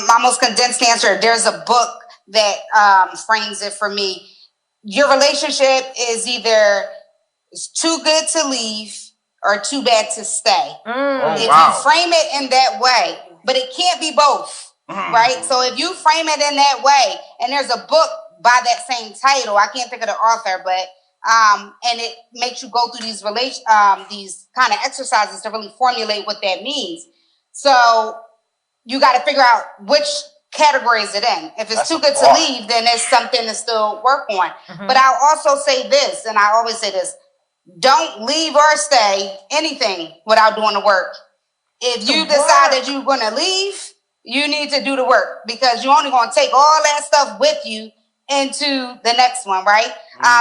S4: My most condensed answer, there's a book that frames it for me. Your relationship is either it's too good to leave or too bad to stay.
S3: Oh,
S4: If
S3: wow.
S4: you frame it in that way, but it can't be both, right? So if you frame it in that way, and there's a book by that same title, I can't think of the author, but and it makes you go through these kind of exercises to really formulate what that means. So you got to figure out which category is it in. If it's
S2: That's
S4: too good to leave, then it's something to still work on. But I'll also say this, and I always say this: don't leave or stay anything without doing the work. If you decide that you're going to leave, you need to do the work, because you're only going to take all that stuff with you into the next one, right?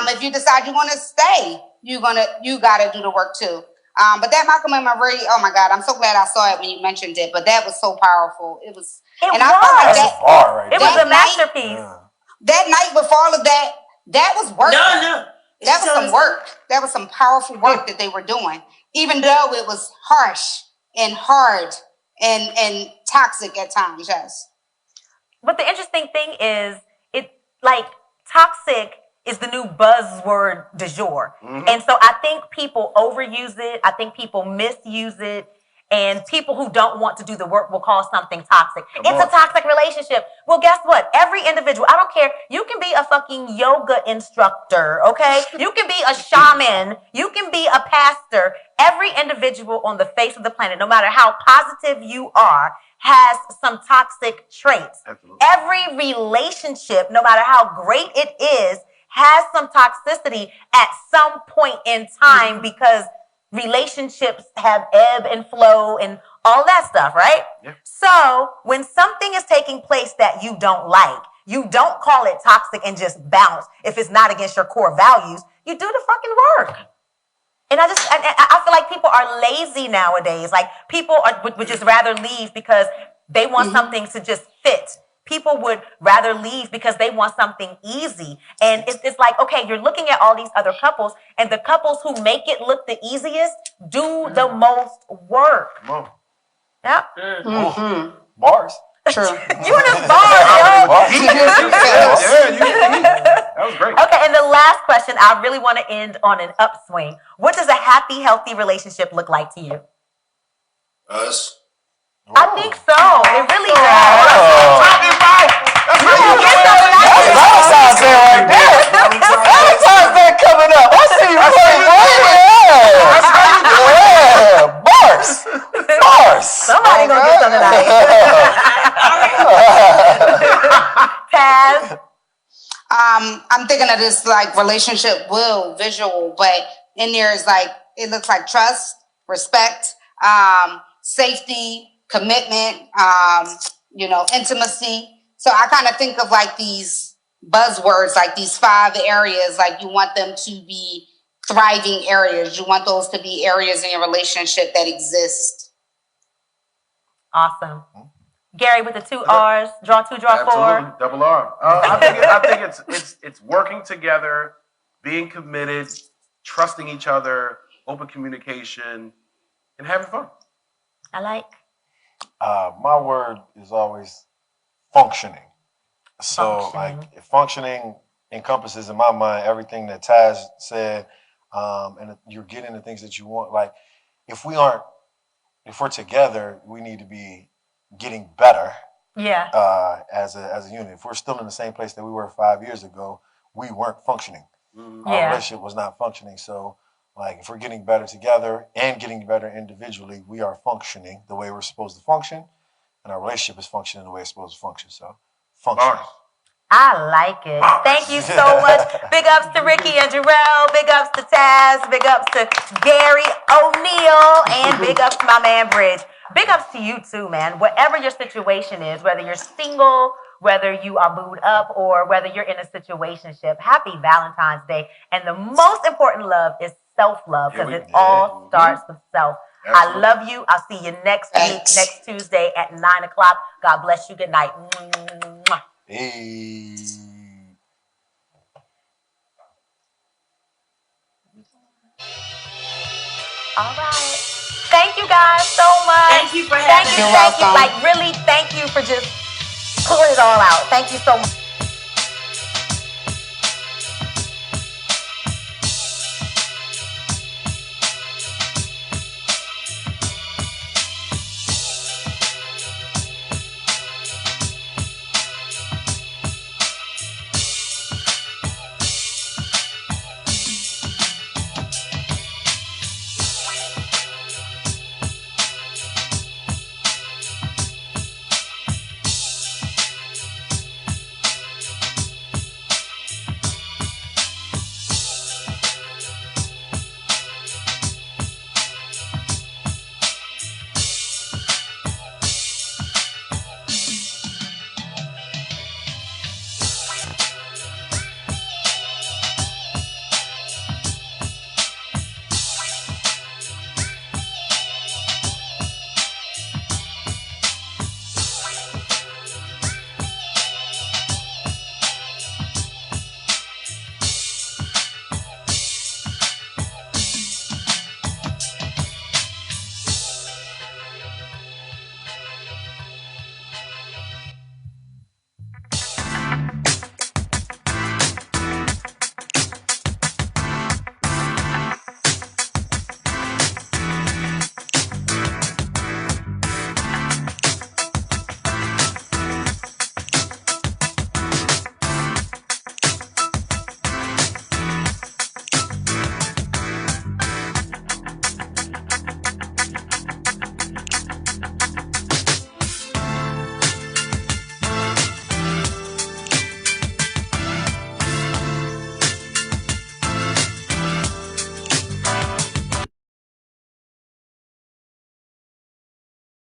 S4: If you decide you want to stay, you got to do the work too. But that Malcolm and Marie, oh my God, I'm so glad I saw it when you mentioned it. But that was so powerful. It was.
S1: It
S4: I felt like
S2: That's a bar right
S1: It
S2: there.
S1: was a masterpiece.
S4: that night before all of that, that was work.
S5: No.
S4: That was some work. That was some powerful work that they were doing, even though it was harsh and hard and toxic at times. Yes.
S1: But the interesting thing is, toxic is the new buzzword du jour. And so I think people overuse it. I think people misuse it. And people who don't want to do the work will call something toxic. It's a toxic relationship. Well, guess what? Every individual, I don't care. You can be a fucking yoga instructor, okay? You can be a shaman. You can be a pastor. Every individual on the face of the planet, no matter how positive you are, has some toxic traits.
S3: Absolutely.
S1: Every relationship, no matter how great it is, has some toxicity at some point in time because relationships have ebb and flow and all that stuff, right?
S3: Yeah.
S1: So when something is taking place that you don't like, you don't call it toxic and just bounce if it's not against your core values. You do the fucking work. And I feel like people are lazy nowadays. Like people would just rather leave because they want something to just fit. People would rather leave because they want something easy. And it's like, okay, you're looking at all these other couples, and the couples who make it look the easiest do the most work.
S3: Come on.
S1: Yep.
S2: Bars.
S4: True.
S1: You in the bars, yo.
S3: That was great.
S1: Okay, and the last question, I really want to end on an upswing. What does a happy, healthy relationship look like to you?
S8: Us.
S1: I think so. It really does.
S2: That's Valentine's Day right there. Valentine's Day coming up. I see you playing. Yeah. Bars.
S1: Somebody gonna get something out of it. Taz?
S4: I'm thinking of this like relationship visual, but in there is like, it looks like trust, respect, safety, commitment, intimacy. So I kind of think of like these buzzwords, like these 5 areas, like you want them to be thriving areas. You want those to be areas in your relationship that exist.
S1: Awesome. Gary with the 2 R's, draw 2, draw 4.
S3: Absolutely. Double R. I think it's working together, being committed, trusting each other, open communication, and having fun.
S1: I like.
S2: My word is always functioning. So, like, functioning encompasses, in my mind, everything that Taz said, and you're getting the things that you want. Like, if we're together, we need to be getting better.
S1: Yeah.
S2: As a unit. If we're still in the same place that we were 5 years ago, we weren't functioning. Our relationship was not functioning. So, like, if we're getting better together and getting better individually, we are functioning the way we're supposed to function, and our relationship is functioning the way it's supposed to function. So, functioning.
S1: I like it. Thank you so much. Big ups to Ricki and Jarrell. Big ups to Taz. Big ups to Garry O'Neal. And big ups to my man Bridge. Big ups to you too, man. Whatever your situation is, whether you're single, whether you are booed up, or whether you're in a situationship, happy Valentine's Day. And the most important love is self-love, because it all starts with self. Absolutely. I love you. I'll see you next week, next Tuesday at 9 o'clock. God bless you. Good night.
S2: Hey.
S1: All right. Thank you guys so much.
S5: Thank you for having me.
S1: Thank you. Like, really, thank you for just pulling it all out. Thank you so much.